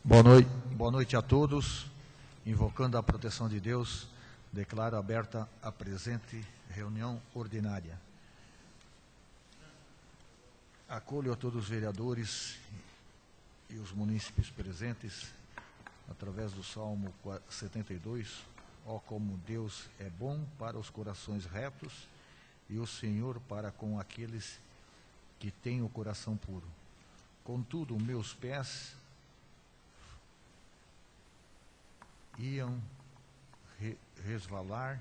Boa noite a todos. Invocando a proteção de Deus, declaro aberta a presente reunião ordinária. Acolho a todos os vereadores e os munícipes presentes, através do Salmo 72, ó como Deus é bom para os corações retos e o Senhor para com aqueles que têm o coração puro. Contudo, meus pés iam resvalar,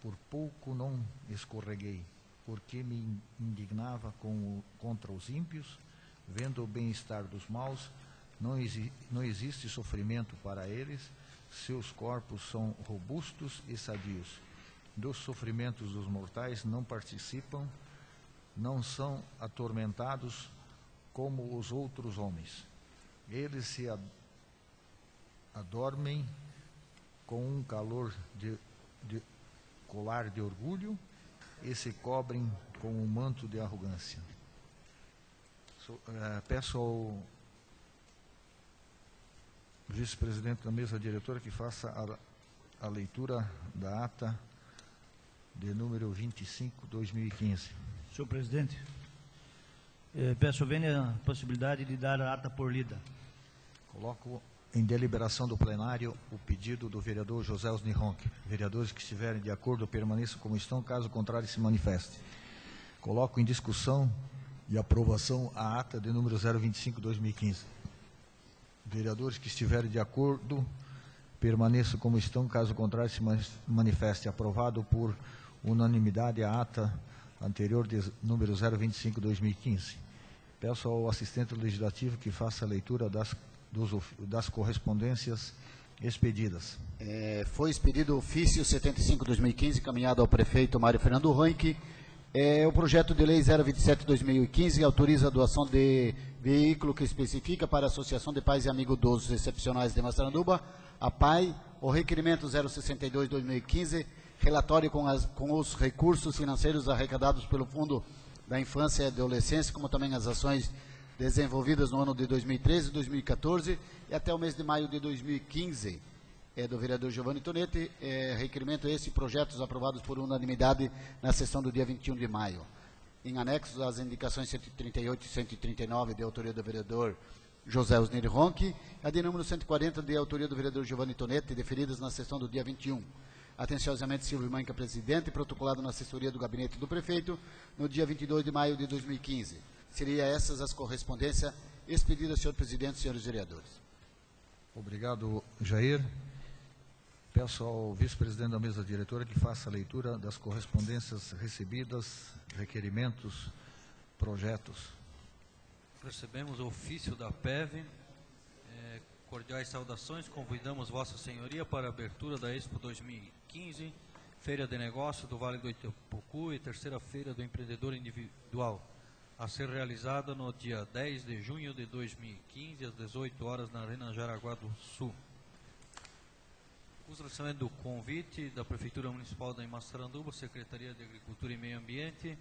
por pouco não escorreguei, porque me indignava contra os ímpios, vendo o bem-estar dos maus, não existe sofrimento para eles, seus corpos são robustos e sadios. Dos sofrimentos dos mortais não participam, não são atormentados como os outros homens. Eles se adormem com um calor de colar de orgulho e se cobrem com um manto de arrogância. Peço ao vice-presidente da mesa diretora que faça a leitura da ata de número 25/2015. Senhor presidente, peço a possibilidade de dar a ata por lida. Coloco em deliberação do plenário o pedido do vereador José Osni Ronque. Vereadores que estiverem de acordo permaneçam como estão, caso contrário se manifeste. Coloco em discussão e aprovação a ata de número 025/2015. Vereadores que estiverem de acordo permaneçam como estão, caso contrário se manifeste. Aprovado por unanimidade a ata anterior de número 025/2015. Peço ao assistente legislativo que faça a leitura das correspondências expedidas. Foi expedido o ofício 75/2015, encaminhado ao prefeito Mário Fernando Ronque. O projeto de lei 027/2015 autoriza a doação de veículo que especifica para a Associação de Pais e Amigos Idosos Excepcionais de Massaranduba, a PAI, o requerimento 062/2015, relatório com os recursos financeiros arrecadados pelo Fundo da Infância e Adolescência, como também as ações desenvolvidas no ano de 2013 e 2014 e até o mês de maio de 2015, do vereador Giovanni Tonetti, requerimento esse e projetos aprovados por unanimidade na sessão do dia 21 de maio. Em anexos às indicações 138 e 139 de autoria do vereador José Osni Ronque, a de número 140 de autoria do vereador Giovanni Tonetti, deferidas na sessão do dia 21. Atenciosamente, Silvio Manca, presidente, protocolado na assessoria do gabinete do prefeito no dia 22 de maio de 2015. Seria essas as correspondências expedidas, senhor presidente e senhores vereadores. Obrigado, Jair. Peço ao vice-presidente da mesa diretora que faça a leitura das correspondências recebidas, requerimentos, projetos. Recebemos o ofício da PEV. Cordiais saudações. Convidamos Vossa Senhoria para a abertura da Expo 2015, Feira de Negócios do Vale do Itapucu e terceira Feira do Empreendedor Individual, a ser realizada no dia 10 de junho de 2015, às 18 horas, na Arena Jaraguá do Sul. Os recebendo do convite da Prefeitura Municipal da Massaranduba, Secretaria de Agricultura e Meio Ambiente,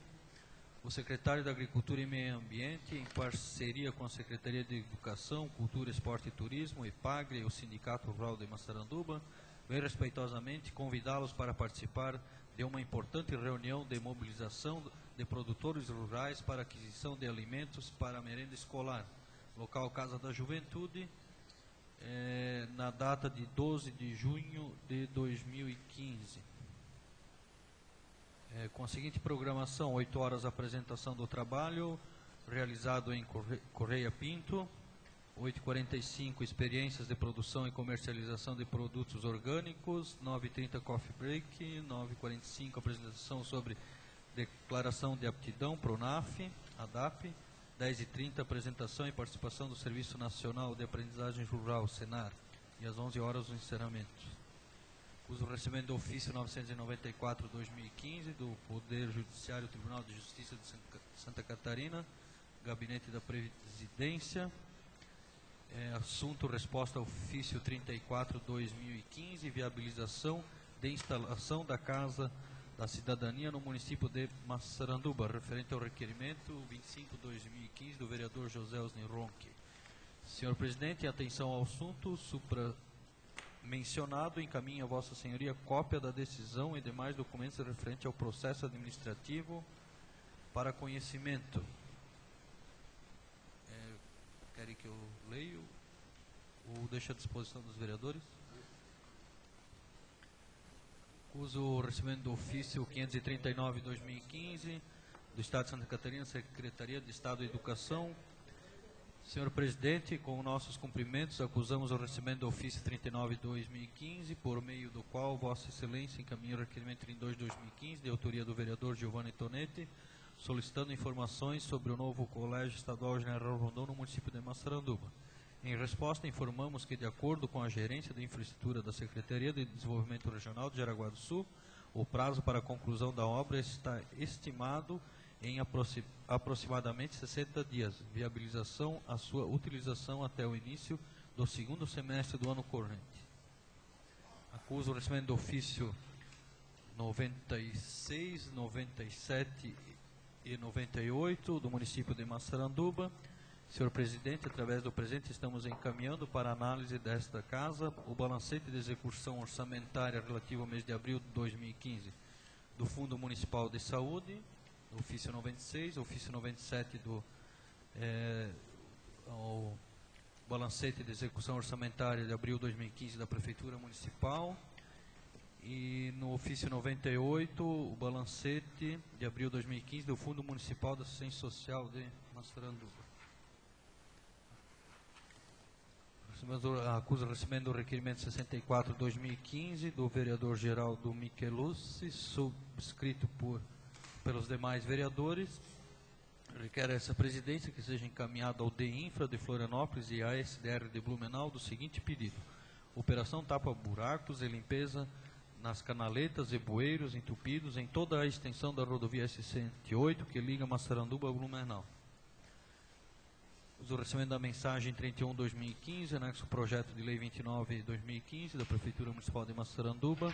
o secretário da Agricultura e Meio Ambiente, em parceria com a Secretaria de Educação, Cultura, Esporte e Turismo, EPAGRE e o Sindicato Rural de Massaranduba, vem respeitosamente convidá-los para participar de uma importante reunião de mobilização de produtores rurais para aquisição de alimentos para a merenda escolar, local Casa da Juventude, na data de 12 de junho de 2015. Com a seguinte programação: 8 horas apresentação do trabalho, realizado em Correia Pinto, 8h45 experiências de produção e comercialização de produtos orgânicos, 9h30 coffee break, 9h45 apresentação sobre declaração de aptidão PRONAF, ADAP, 10h30 apresentação e participação do Serviço Nacional de Aprendizagem Rural, SENAR, e às 11 horas o encerramento. Uso recebimento do ofício 994/2015 do Poder Judiciário Tribunal de Justiça de Santa Catarina, Gabinete da Presidência. Assunto resposta ao ofício 34/2015, viabilização de instalação da Casa da Cidadania no município de Massaranduba, referente ao requerimento 25/2015 do vereador José Osni Ronque. Senhor presidente, em atenção ao assunto mencionado, encaminha a Vossa Senhoria cópia da decisão e demais documentos referentes ao processo administrativo para conhecimento. Querem que eu leia ou deixe à disposição dos vereadores? Acuso o recebimento do ofício 539/2015 do Estado de Santa Catarina, Secretaria de Estado de Educação. Senhor presidente, com nossos cumprimentos, acusamos o recebimento do ofício 39/2015, por meio do qual Vossa Excelência encaminha o requerimento 32/2015, de autoria do vereador Giovanni Tonetti, solicitando informações sobre o novo Colégio Estadual General Rondon no município de Massaranduba. Em resposta, informamos que, de acordo com a gerência de infraestrutura da Secretaria de Desenvolvimento Regional de Jaraguá do Sul, o prazo para a conclusão da obra está estimado em aproximadamente 60 dias, viabilização a sua utilização até o início do segundo semestre do ano corrente. Acuso o recebimento do ofício 96, 97 e 98 do município de Massaranduba. Senhor presidente, através do presente estamos encaminhando para análise desta casa o balancete de execução orçamentária relativo ao mês de abril de 2015 do Fundo Municipal de Saúde, ofício 96, ofício 97 ao balancete de execução orçamentária de abril de 2015 da Prefeitura Municipal, e no ofício 98 o balancete de abril de 2015 do Fundo Municipal de Assistência Social de Massaranduba. Acusa o recebimento do requerimento 64/2015 do vereador Geraldo Michelucci, subscrito pelos demais vereadores. Requer a essa presidência que seja encaminhado ao DEINFRA de Florianópolis e à SDR de Blumenau do seguinte pedido: operação tapa-buracos e limpeza nas canaletas e bueiros entupidos em toda a extensão da rodovia S-108 que liga Massaranduba a Blumenau. O recebimento da mensagem 31/2015, anexo ao projeto de lei 29/2015 da Prefeitura Municipal de Massaranduba.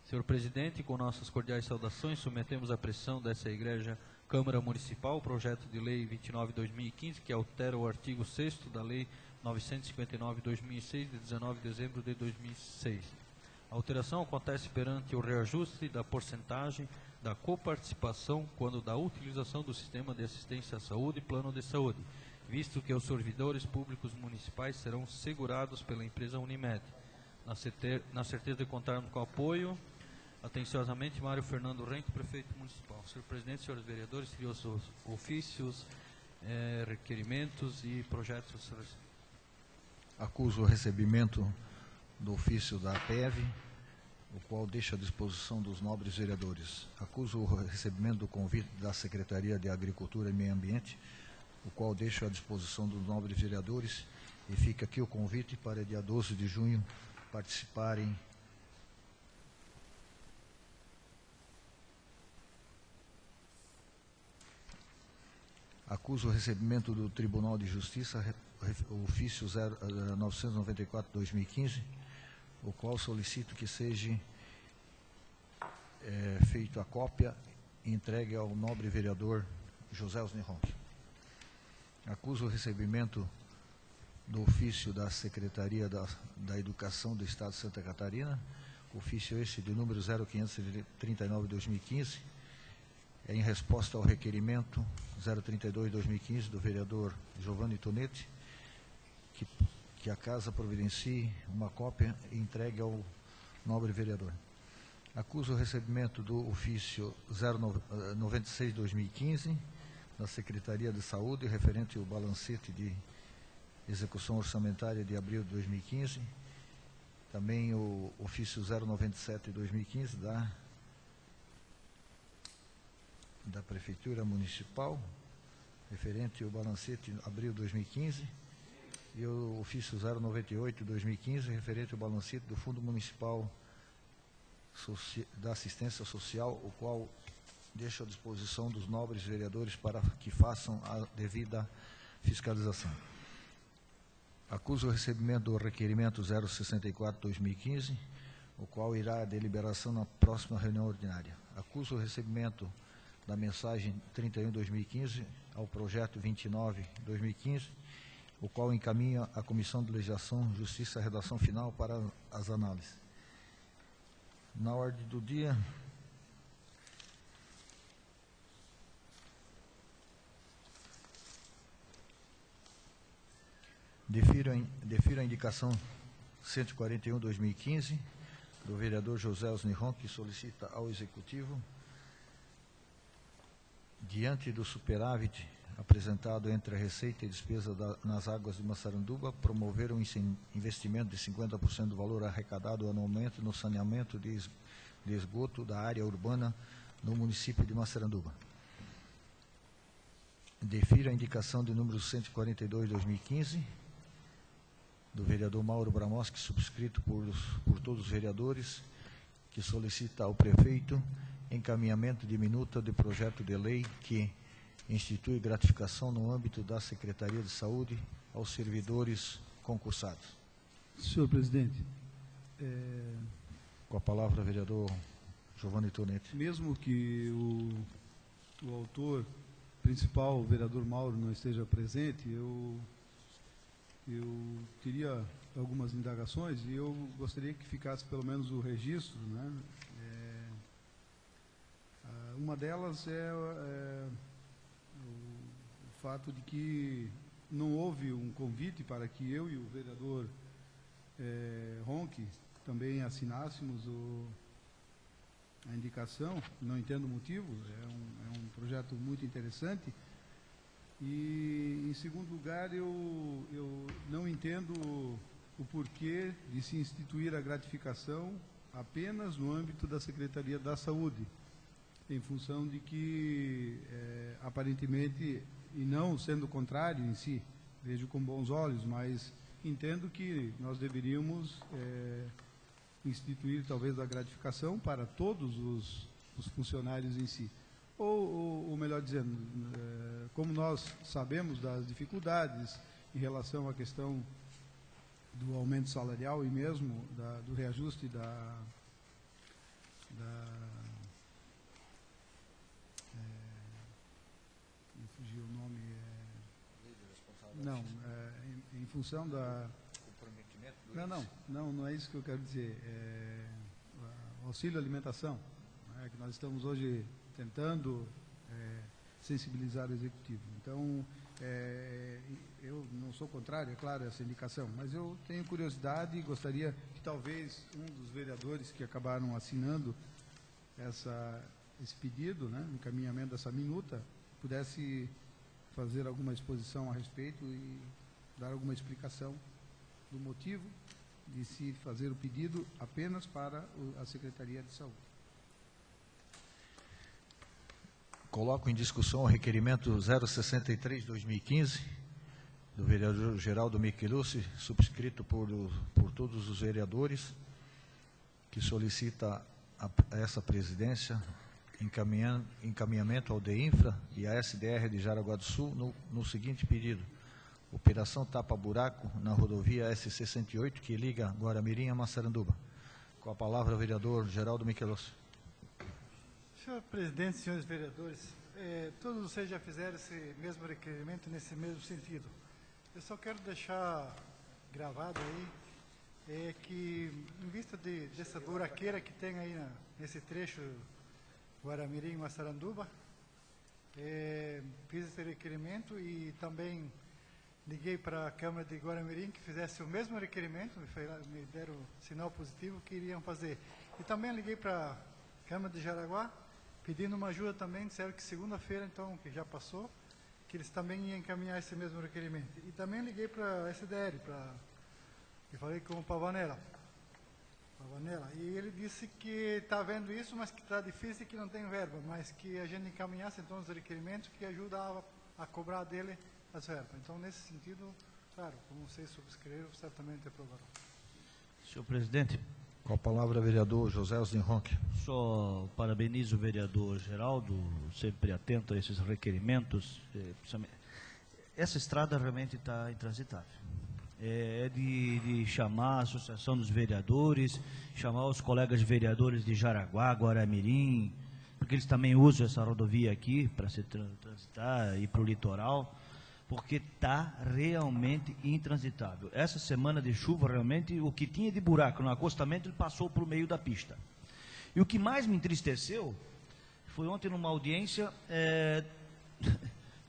Senhor presidente, com nossas cordiais saudações, submetemos à pressão dessa Igreja Câmara Municipal o projeto de lei 29/2015, que altera o artigo 6º da lei 959/2006, de 19 de dezembro de 2006. A alteração acontece perante o reajuste da porcentagem da coparticipação quando da utilização do sistema de assistência à saúde e plano de saúde, visto que os servidores públicos municipais serão segurados pela empresa Unimed. Na certeza de contarmos com o apoio, atenciosamente, Mário Fernando Renck, prefeito municipal. Senhor presidente, senhores vereadores, seriam os ofícios, requerimentos e projetos. Acuso o recebimento do ofício da PEV, o qual deixa à disposição dos nobres vereadores. Acuso o recebimento do convite da Secretaria de Agricultura e Meio Ambiente, o qual deixo à disposição dos nobres vereadores, e fica aqui o convite para dia 12 de junho participarem Acuso o recebimento do Tribunal de Justiça, o ofício 994/2015, o qual solicito que seja feito a cópia e entregue ao nobre vereador José Osni Ronck. Acuso o recebimento do ofício da Secretaria da Educação do Estado de Santa Catarina, ofício esse de número 0539/2015, em resposta ao requerimento 032/2015 do vereador Giovanni Tonetti, que a Casa providencie uma cópia e entregue ao nobre vereador. Acuso o recebimento do ofício 096/2015 da Secretaria de Saúde, referente ao balancete de execução orçamentária de abril de 2015, também o ofício 097/2015 da Prefeitura Municipal, referente ao balancete de abril de 2015, e o ofício 098/2015, referente ao balancete do Fundo Municipal da Assistência Social, o qual deixo à disposição dos nobres vereadores para que façam a devida fiscalização. Acuso o recebimento do requerimento 064/2015, o qual irá à deliberação na próxima reunião ordinária. Acuso o recebimento da mensagem 31/2015 ao projeto 29/2015 o qual encaminha a Comissão de Legislação, Justiça e Redação Final para as análises. Na ordem do dia, defiro a indicação 141/2015 do vereador José Osniron, que solicita ao Executivo, diante do superávit apresentado entre a receita e despesa nas águas de Massaranduba, promover um investimento de 50% do valor arrecadado anualmente no saneamento de esgoto da área urbana no município de Massaranduba. Defiro a indicação de número 142/2015 do vereador Mauro Bramoski, subscrito por todos os vereadores, que solicita ao prefeito encaminhamento de minuta de projeto de lei que institui gratificação no âmbito da Secretaria de Saúde aos servidores concursados. Senhor presidente, Com a palavra, vereador Giovanni Tonetti. mesmo que o autor principal, o vereador Mauro, não esteja presente, eu teria algumas indagações e eu gostaria que ficasse pelo menos o registro, né? Uma delas é o fato de que não houve um convite para que eu e o vereador Ronque também assinássemos a indicação. Não entendo o motivo, é um projeto muito interessante. E, em segundo lugar, eu não entendo o porquê de se instituir a gratificação apenas no âmbito da Secretaria da Saúde, em função de que, aparentemente, e não sendo contrário em si, vejo com bons olhos, mas entendo que nós deveríamos instituir, talvez, a gratificação para todos os funcionários em si. Ou melhor dizendo, como nós sabemos das dificuldades em relação à questão do aumento salarial e mesmo do reajuste me fugiu o nome, em função da... Não é isso que eu quero dizer. O auxílio alimentação, né, que nós estamos hoje tentando sensibilizar o Executivo. Então, eu não sou contrário, é claro, a essa indicação, mas eu tenho curiosidade e gostaria que talvez um dos vereadores que acabaram assinando esse pedido, né, encaminhamento dessa minuta, pudesse fazer alguma exposição a respeito e dar alguma explicação do motivo de se fazer o pedido apenas para a Secretaria de Saúde. Coloco em discussão o requerimento 063/2015 do vereador Geraldo Michelucci, subscrito por todos os vereadores, que solicita a essa presidência encaminhamento ao DEINFRA e à SDR de Jaraguá do Sul no seguinte pedido: operação tapa-buraco na rodovia SC-108, que liga Guaramirim a Massaranduba. Com a palavra, o vereador Geraldo Michelucci. Senhor presidente, senhores vereadores, todos vocês já fizeram esse mesmo requerimento nesse mesmo sentido. Eu só quero deixar gravado aí que, em vista dessa buraqueira que tem aí nesse trecho Guaramirim e Massaranduba, fiz esse requerimento e também liguei para a Câmara de Guaramirim que fizesse o mesmo requerimento, me deram sinal positivo que iriam fazer. E também liguei para a Câmara de Jaraguá, pedindo uma ajuda também, disseram que segunda-feira, então, que já passou, que eles também iam encaminhar esse mesmo requerimento. E também liguei para a SDR, e falei com o Pavanella, e ele disse que está vendo isso, mas que está difícil e que não tem verba, mas que a gente encaminhasse então os requerimentos que ajudam a cobrar dele as verbas. Então, nesse sentido, claro, como vocês subscreveram, certamente aprovarão. Senhor presidente, Com a palavra, o vereador José Osniron. só parabenizo o vereador Geraldo, sempre atento a esses requerimentos. Essa estrada realmente está intransitável. É de chamar a Associação dos Vereadores, chamar os colegas vereadores de Jaraguá, Guaramirim, porque eles também usam essa rodovia aqui para se transitar e ir para o litoral, porque está realmente intransitável. Essa semana de chuva, realmente, o que tinha de buraco no acostamento, ele passou para o meio da pista. E o que mais me entristeceu foi ontem numa audiência,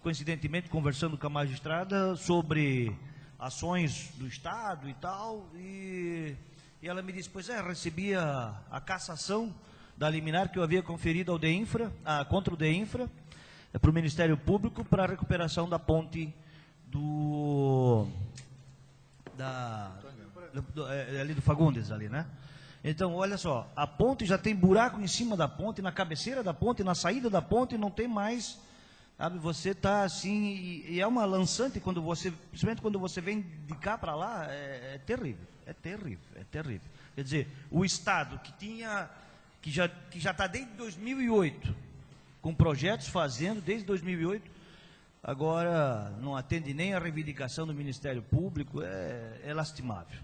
coincidentemente, conversando com a magistrada sobre ações do Estado e tal, e ela me disse, pois recebi a cassação da liminar que eu havia conferido ao DEINFRA, contra o DEINFRA, para o Ministério Público, para a recuperação da ponte ali do Fagundes, ali, né? Então, olha só, a ponte já tem buraco em cima da ponte, na cabeceira da ponte, na saída da ponte, não tem mais, sabe, você está assim, e é uma lançante, principalmente quando você vem de cá para lá, é terrível, é terrível, é terrível. Quer dizer, o Estado que já está desde 2008, com projetos fazendo desde 2008, agora não atende nem a reivindicação do Ministério Público, é lastimável,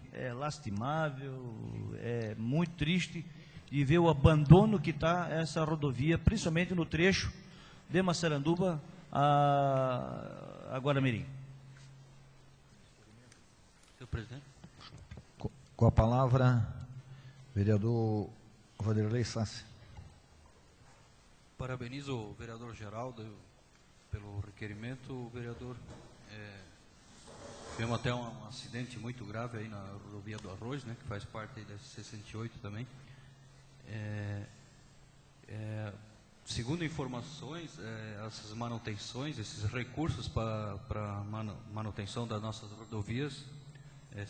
é muito triste de ver o abandono que está essa rodovia, principalmente no trecho de Massaranduba a Guaramirim. Senhor presidente. Com a palavra, vereador Vanderlei Sassi. Parabenizo o vereador Geraldo pelo requerimento. O vereador, tivemos até um acidente muito grave aí na rodovia do Arroz, né, que faz parte da 68 também. Segundo informações, essas manutenções, esses recursos para manutenção das nossas rodovias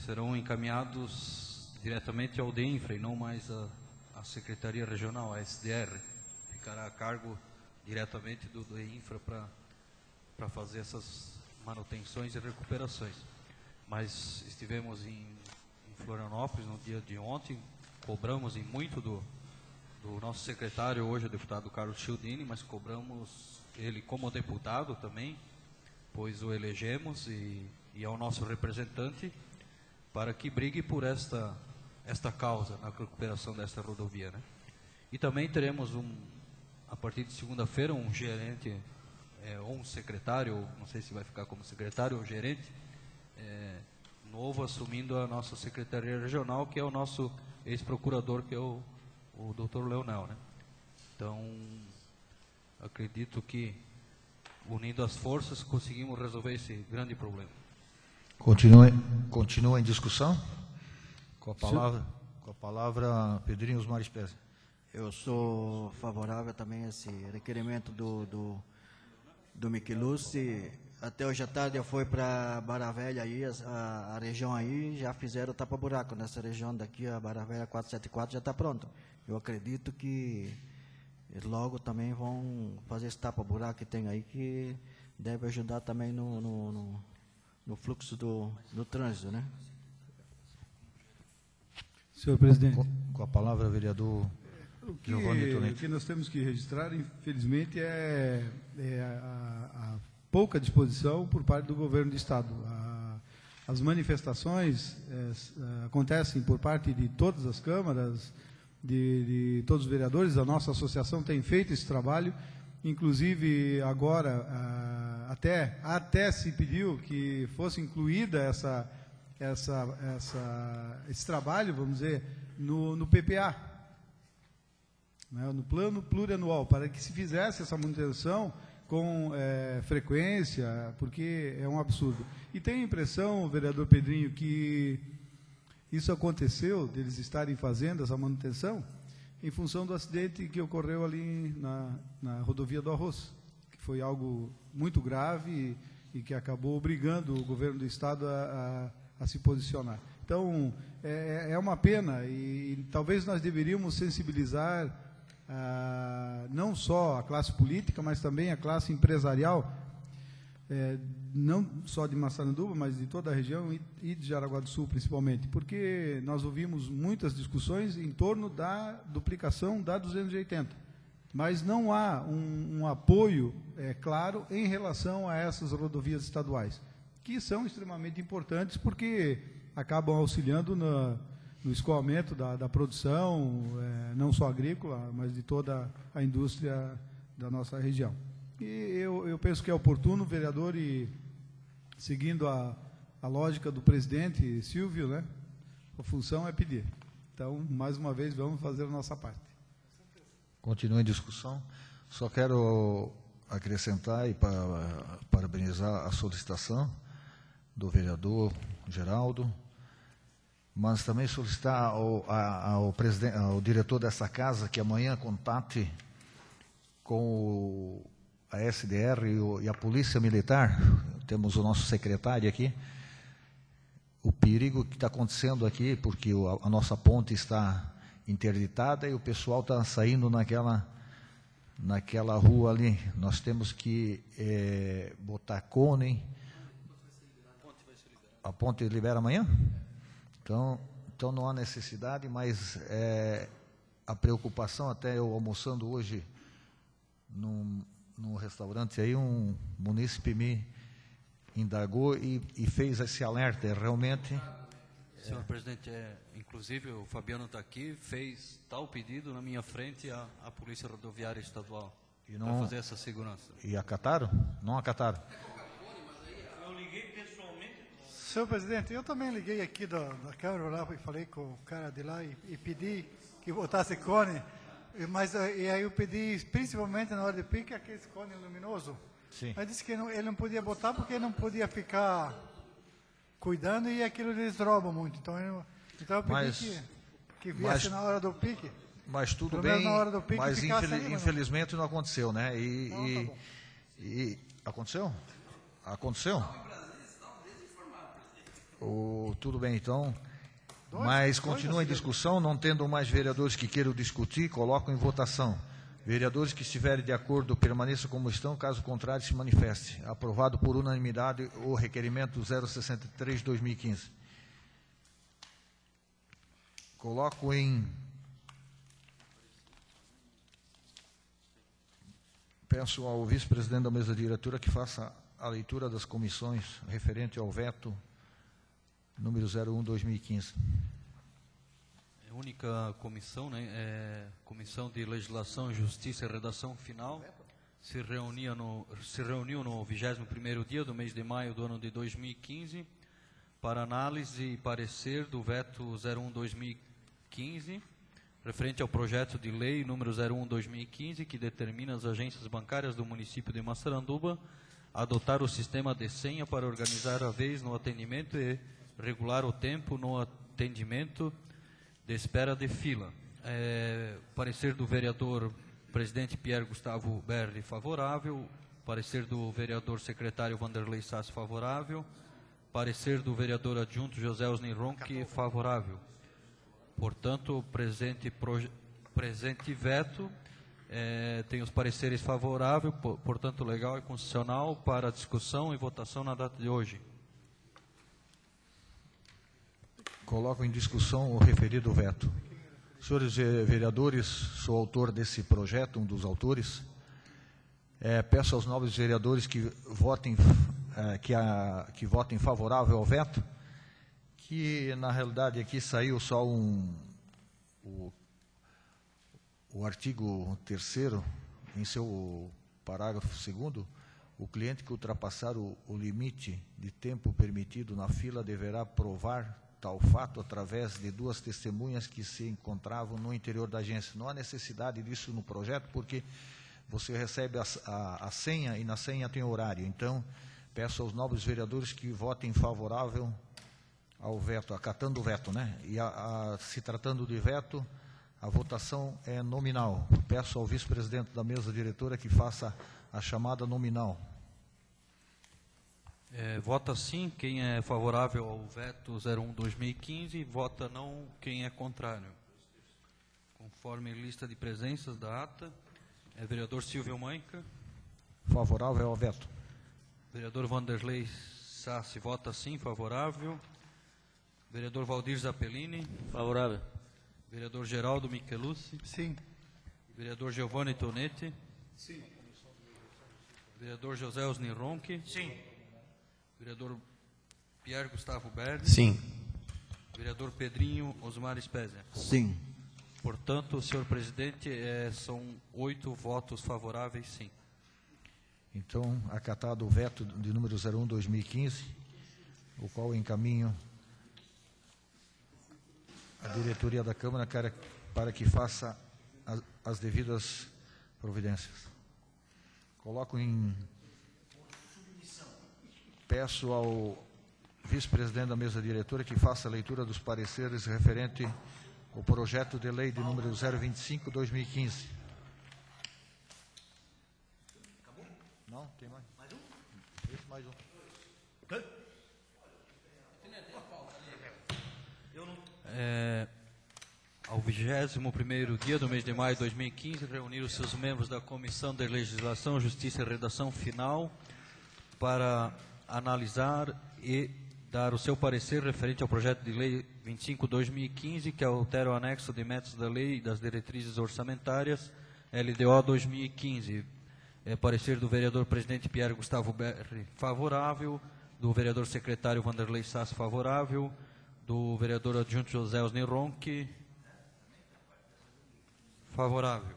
serão encaminhados diretamente ao DEINFRA e não mais à Secretaria Regional, a SDR. Ficará a cargo diretamente do DEINFRA para fazer essas manutenções e recuperações. Mas estivemos em Florianópolis no dia de ontem, cobramos em muito do nosso secretário hoje, o deputado Carlos Cialdini, mas cobramos ele como deputado também, pois o elegemos e é o nosso representante para que brigue por esta causa na recuperação desta rodovia, né? E também teremos a partir de segunda-feira um gerente ou um secretário, não sei se vai ficar como secretário ou gerente novo assumindo a nossa secretaria regional, que é o nosso ex-procurador, que é o Dr. Leonel, né? Então, acredito que unindo as forças conseguimos resolver esse grande problema. Continua em discussão? Com a palavra, Pedrinho Osmar Espésia. Eu sou favorável também a esse requerimento do Michelucci. Até hoje à tarde eu fui para Barra Velha, aí, a região aí, já fizeram tapa-buraco nessa região daqui, a Barra Velha 474 já está pronto. Eu acredito que logo também vão fazer esse tapa-buraco que tem aí, que deve ajudar também no fluxo do trânsito, né? Senhor presidente. Com a palavra, vereador Giovanni Tonetti. O que nós temos que registrar, infelizmente, é a pouca disposição por parte do governo do Estado. As manifestações acontecem por parte de todas as câmaras, de todos os vereadores. A nossa associação tem feito esse trabalho, inclusive agora até se pediu que fosse incluída esse trabalho, vamos dizer, no PPA, né, no plano plurianual, para que se fizesse essa manutenção com frequência, porque é um absurdo. E tenho a impressão, vereador Pedrinho, que isso aconteceu, deles estarem fazendo essa manutenção, em função do acidente que ocorreu ali na rodovia do Arroz, que foi algo muito grave e que acabou obrigando o governo do Estado a se posicionar. Então, é uma pena e talvez nós deveríamos sensibilizar não só a classe política, mas também a classe empresarial, não só de Massaranduba, mas de toda a região e de Jaraguá do Sul, principalmente, porque nós ouvimos muitas discussões em torno da duplicação da 280, mas não há um apoio claro em relação a essas rodovias estaduais, que são extremamente importantes porque acabam auxiliando no escoamento da produção, não só agrícola, mas de toda a indústria da nossa região. E eu penso que é oportuno, vereador, e seguindo a lógica do presidente Silvio, né? A função é pedir. Então, mais uma vez, vamos fazer a nossa parte. Continua em discussão. Só quero acrescentar e parabenizar a solicitação do vereador Geraldo, mas também solicitar ao diretor dessa casa que amanhã contate com a SDR e a Polícia Militar, temos o nosso secretário aqui, o perigo que está acontecendo aqui, porque a nossa ponte está interditada e o pessoal está saindo naquela rua ali. Nós temos que botar cone. A ponte libera amanhã? Então não há necessidade, mas a preocupação, até eu almoçando hoje num restaurante aí, um munícipe me indagou e fez esse alerta, realmente. Senhor presidente, inclusive o Fabiano está aqui, fez tal pedido na minha frente à Polícia Rodoviária Estadual para fazer essa segurança. E acataram? Não acataram? Eu liguei pessoalmente. Senhor presidente, eu também liguei aqui da Câmara lá e falei com o cara de lá e pedi que botasse cone, mas e aí eu pedi, principalmente na hora de pique, aquele cone luminoso. Sim. Aí disse que ele não podia botar porque ele não podia ficar cuidando e aquilo eles roubam muito. Então eu pedi que viesse na hora do pique. Mas tudo Pelo bem, menos na hora do pique mas ficasse ali, infelizmente não aconteceu, né? Não, tá bom. E aconteceu? Aconteceu? Tudo bem, então. Mas continua em discussão, não tendo mais vereadores que queiram discutir, colocam em votação. Vereadores que estiverem de acordo permaneçam como estão, caso contrário se manifeste. Aprovado por unanimidade o requerimento 063/2015. Coloco em... Peço ao vice-presidente da mesa diretora que faça a leitura das comissões referente ao veto número 01/2015. A única comissão, né, Comissão de Legislação, Justiça e Redação Final, se reuniu no 21º dia do mês de maio do ano de 2015 para análise e parecer do veto 01/2015, referente ao projeto de lei número 01/2015, que determina as agências bancárias do município de Massaranduba adotar o sistema de senha para organizar a vez no atendimento e regular o tempo no atendimento de espera de fila. Parecer do vereador presidente Pierre Gustavo Berri, favorável. Parecer do vereador secretário Vanderlei Sassi, favorável. Parecer do vereador adjunto José Osni Ronchi, favorável. Portanto, o presente veto tem os pareceres favoráveis, portanto, legal e constitucional para discussão e votação na data de hoje. Coloco em discussão o referido veto. Senhores vereadores, sou autor desse projeto, um dos autores. Peço aos nobres vereadores que votem, que votem favorável ao veto, que na realidade aqui saiu só o artigo 3º, em seu parágrafo 2º, o cliente que ultrapassar o limite de tempo permitido na fila deverá provar tal fato através de 2 testemunhas que se encontravam no interior da agência. Não há necessidade disso no projeto, porque você recebe a senha e na senha tem horário. Então, peço aos nobres vereadores que votem favorável ao veto, acatando o veto, né? E se tratando de veto, a votação é nominal. Peço ao vice-presidente da mesa diretora que faça a chamada nominal. Vota sim quem é favorável ao veto 01/2015, vota não quem é contrário. Conforme lista de presenças da ata, vereador Silvio Maica. Favorável ao veto. Vereador Vanderlei Sassi, vota sim, favorável. Vereador Valdir Zappellini. Favorável. Vereador Geraldo Michelucci. Sim. Vereador Giovanni Tonetti. Sim. Vereador José Osni Ronchi. Sim. Vereador Pierre Gustavo Berri. Sim. Vereador Pedrinho Osmar Spezia. Sim. Portanto, senhor presidente, são 8 votos favoráveis, sim. Então, acatado o veto de número 01/2015, o qual encaminho à diretoria da Câmara para que faça as devidas providências. Peço ao vice-presidente da mesa diretora que faça a leitura dos pareceres referente ao projeto de lei de número 025/2015. Não, tem mais. Mais um? Esse mais um. Ao 21º dia do mês de maio de 2015, reuniram seus membros da Comissão de Legislação, Justiça e Redação Final para analisar e dar o seu parecer referente ao projeto de lei 25/2015, que altera o anexo de métodos da lei e das diretrizes orçamentárias, LDO 2015. Parecer do vereador presidente Pierre Gustavo Berri, favorável, do vereador secretário Vanderlei Sass, favorável, do vereador adjunto José Osni Ronchi, favorável.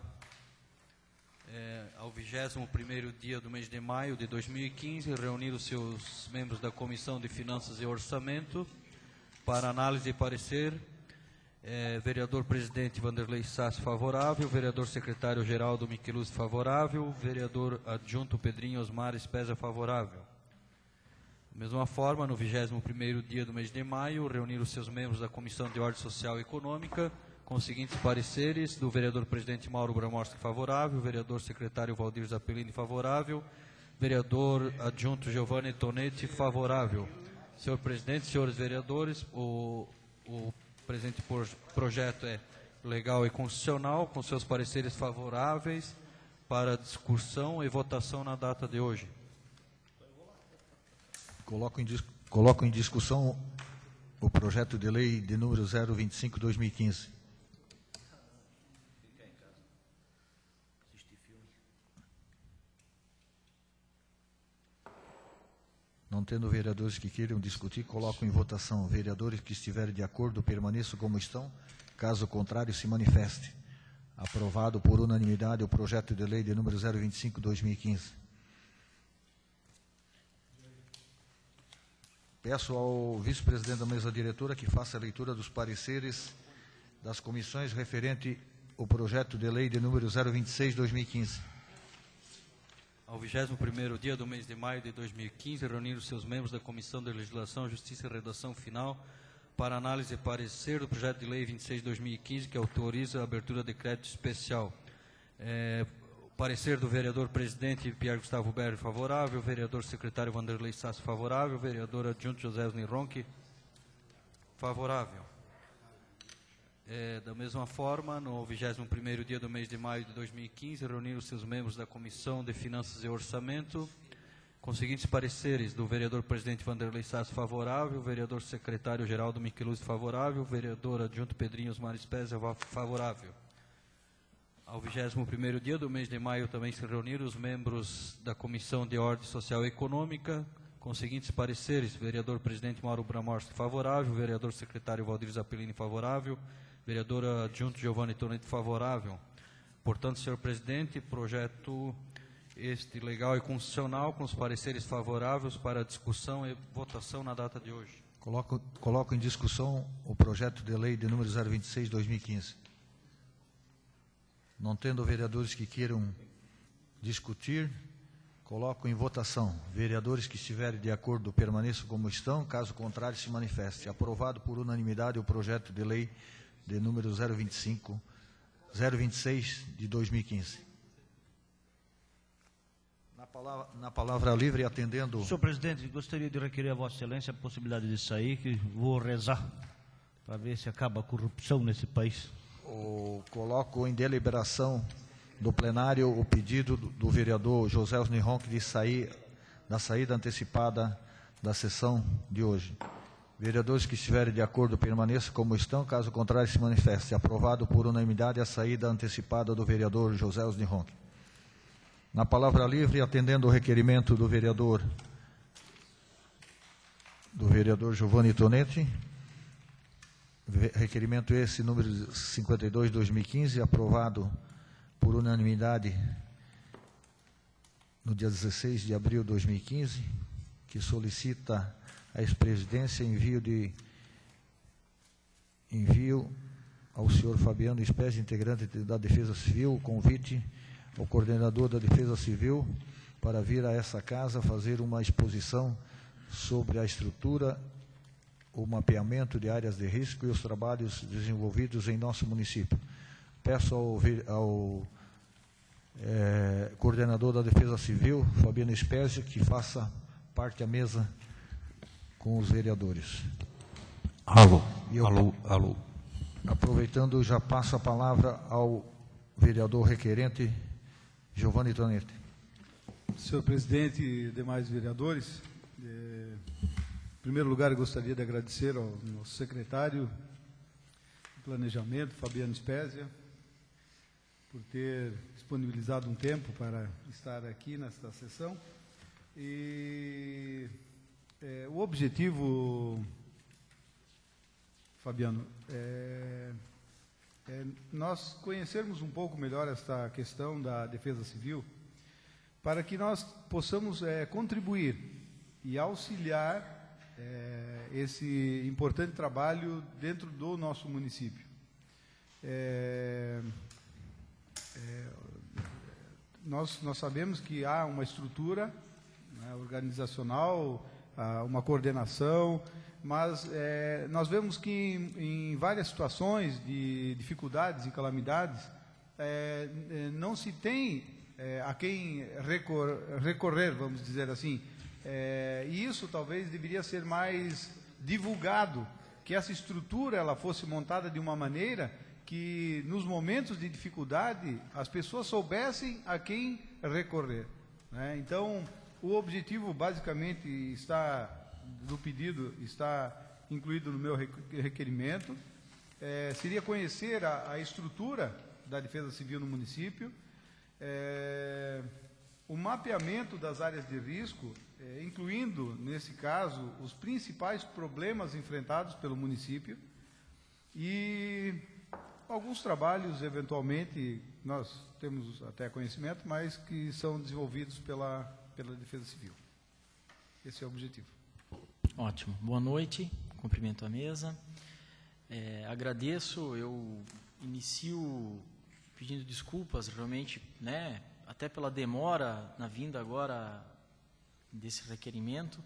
Ao 21º dia do mês de maio de 2015, reuniram seus membros da Comissão de Finanças e Orçamento para análise e parecer. Vereador presidente Vanderlei Sass, favorável. Vereador secretário Geraldo Micheluzzi, favorável. Vereador adjunto Pedrinho Osmar Espésia, favorável. Da mesma forma, no 21º dia do mês de maio, reuniram seus membros da Comissão de Ordem Social e Econômica com os seguintes pareceres: do vereador presidente Mauro Bramorski, favorável. Vereador secretário Valdir Zappellini, favorável. Vereador adjunto Giovanni Tonetti, favorável. Senhor presidente, senhores vereadores, o presente projeto é legal e constitucional, com seus pareceres favoráveis para discussão e votação na data de hoje. Coloco em discussão o projeto de lei de número 025/2015. Não tendo vereadores que queiram discutir, coloco em votação. Vereadores que estiverem de acordo permaneçam como estão. Caso contrário, se manifeste. Aprovado por unanimidade o projeto de lei de número 025/2015. Peço ao vice-presidente da mesa diretora que faça a leitura dos pareceres das comissões referente ao projeto de lei de número 026/2015. Ao 21º dia do mês de maio de 2015, reuniram seus membros da Comissão de Legislação, Justiça e Redação Final para análise e parecer do projeto de lei 26/2015, que autoriza a abertura de crédito especial. Parecer do vereador presidente Pierre Gustavo Berri, favorável. Vereador secretário Vanderlei Sass, favorável. Vereador adjunto José Osni Ronchi, favorável. Da mesma forma, no 21º dia do mês de maio de 2015, reuniram seus membros da Comissão de Finanças e Orçamento com os seguintes pareceres: do vereador presidente Vanderlei Sass, favorável. Vereador secretário Geraldo Micheluzzi, favorável. Vereador adjunto Pedrinho Osmar Espésia, favorável. Ao 21º dia do mês de maio também se reuniram os membros da Comissão de Ordem Social e Econômica com os seguintes pareceres: vereador presidente Mauro Bramorski, favorável. Vereador secretário Valdir Zappellini, favorável. Vereador adjunto Giovanni Tonetti, favorável. Portanto, senhor presidente, projeto este legal e constitucional com os pareceres favoráveis para discussão e votação na data de hoje. Coloco em discussão o projeto de lei de número 026/2015. Não tendo vereadores que queiram discutir, coloco em votação. Vereadores que estiverem de acordo permaneçam como estão, caso contrário se manifeste. Aprovado por unanimidade o projeto de lei de número 026/2015. Na palavra livre, atendendo... Senhor presidente, gostaria de requerer a Vossa Excelência a possibilidade de sair, que vou rezar para ver se acaba a corrupção nesse país. Coloco em deliberação do plenário o pedido do vereador José Osni Ronchi de da saída antecipada da sessão de hoje. Vereadores que estiverem de acordo permaneçam como estão, caso contrário se manifeste. Aprovado por unanimidade a saída antecipada do vereador José Osni Ronchi. Na palavra livre, atendendo o requerimento do vereador Giovanni Tonetti, requerimento esse, número 52/2015, aprovado por unanimidade no dia 16 de abril de 2015, que solicita à ex-presidência envio ao senhor Fabiano Spes, integrante da Defesa Civil, o convite ao coordenador da Defesa Civil para vir a essa casa fazer uma exposição sobre a estrutura, o mapeamento de áreas de risco e os trabalhos desenvolvidos em nosso município. Peço ao coordenador da Defesa Civil, Fabiano Spes, que faça parte da mesa com os vereadores. Alô, Eu, alô. aproveitando, já passo a palavra ao vereador requerente, Giovanni Tonetti. Senhor presidente e demais vereadores, em primeiro lugar, eu gostaria de agradecer ao nosso secretário de Planejamento, Fabiano Spezia, por ter disponibilizado um tempo para estar aqui nesta sessão. E o objetivo, Fabiano, é nós conhecermos um pouco melhor esta questão da Defesa Civil, para que nós possamos contribuir e auxiliar esse importante trabalho dentro do nosso município. Nós sabemos que há uma estrutura, né, organizacional, uma coordenação, mas nós vemos que em várias situações de dificuldades e calamidades, não se tem a quem recorrer, vamos dizer assim. E isso talvez deveria ser mais divulgado, que essa estrutura ela fosse montada de uma maneira que nos momentos de dificuldade as pessoas soubessem a quem recorrer, né? Então, o objetivo basicamente do pedido está incluído no meu requerimento, seria conhecer a estrutura da Defesa Civil no município, o mapeamento das áreas de risco, incluindo, nesse caso, os principais problemas enfrentados pelo município e alguns trabalhos, eventualmente, nós temos até conhecimento, mas que são desenvolvidos pela Defesa Civil. Esse é o objetivo. Ótimo. Boa noite, cumprimento a mesa. Agradeço, eu inicio pedindo desculpas, realmente, né, até pela demora na vinda agora desse requerimento,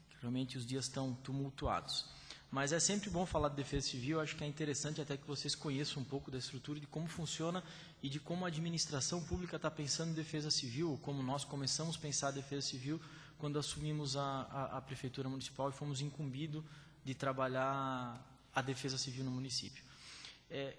que realmente os dias estão tumultuados. Mas é sempre bom falar de Defesa Civil, acho que é interessante até que vocês conheçam um pouco da estrutura, de como funciona e de como a administração pública está pensando em Defesa Civil, como nós começamos a pensar a Defesa Civil quando assumimos a Prefeitura Municipal e fomos incumbidos de trabalhar a Defesa Civil no município.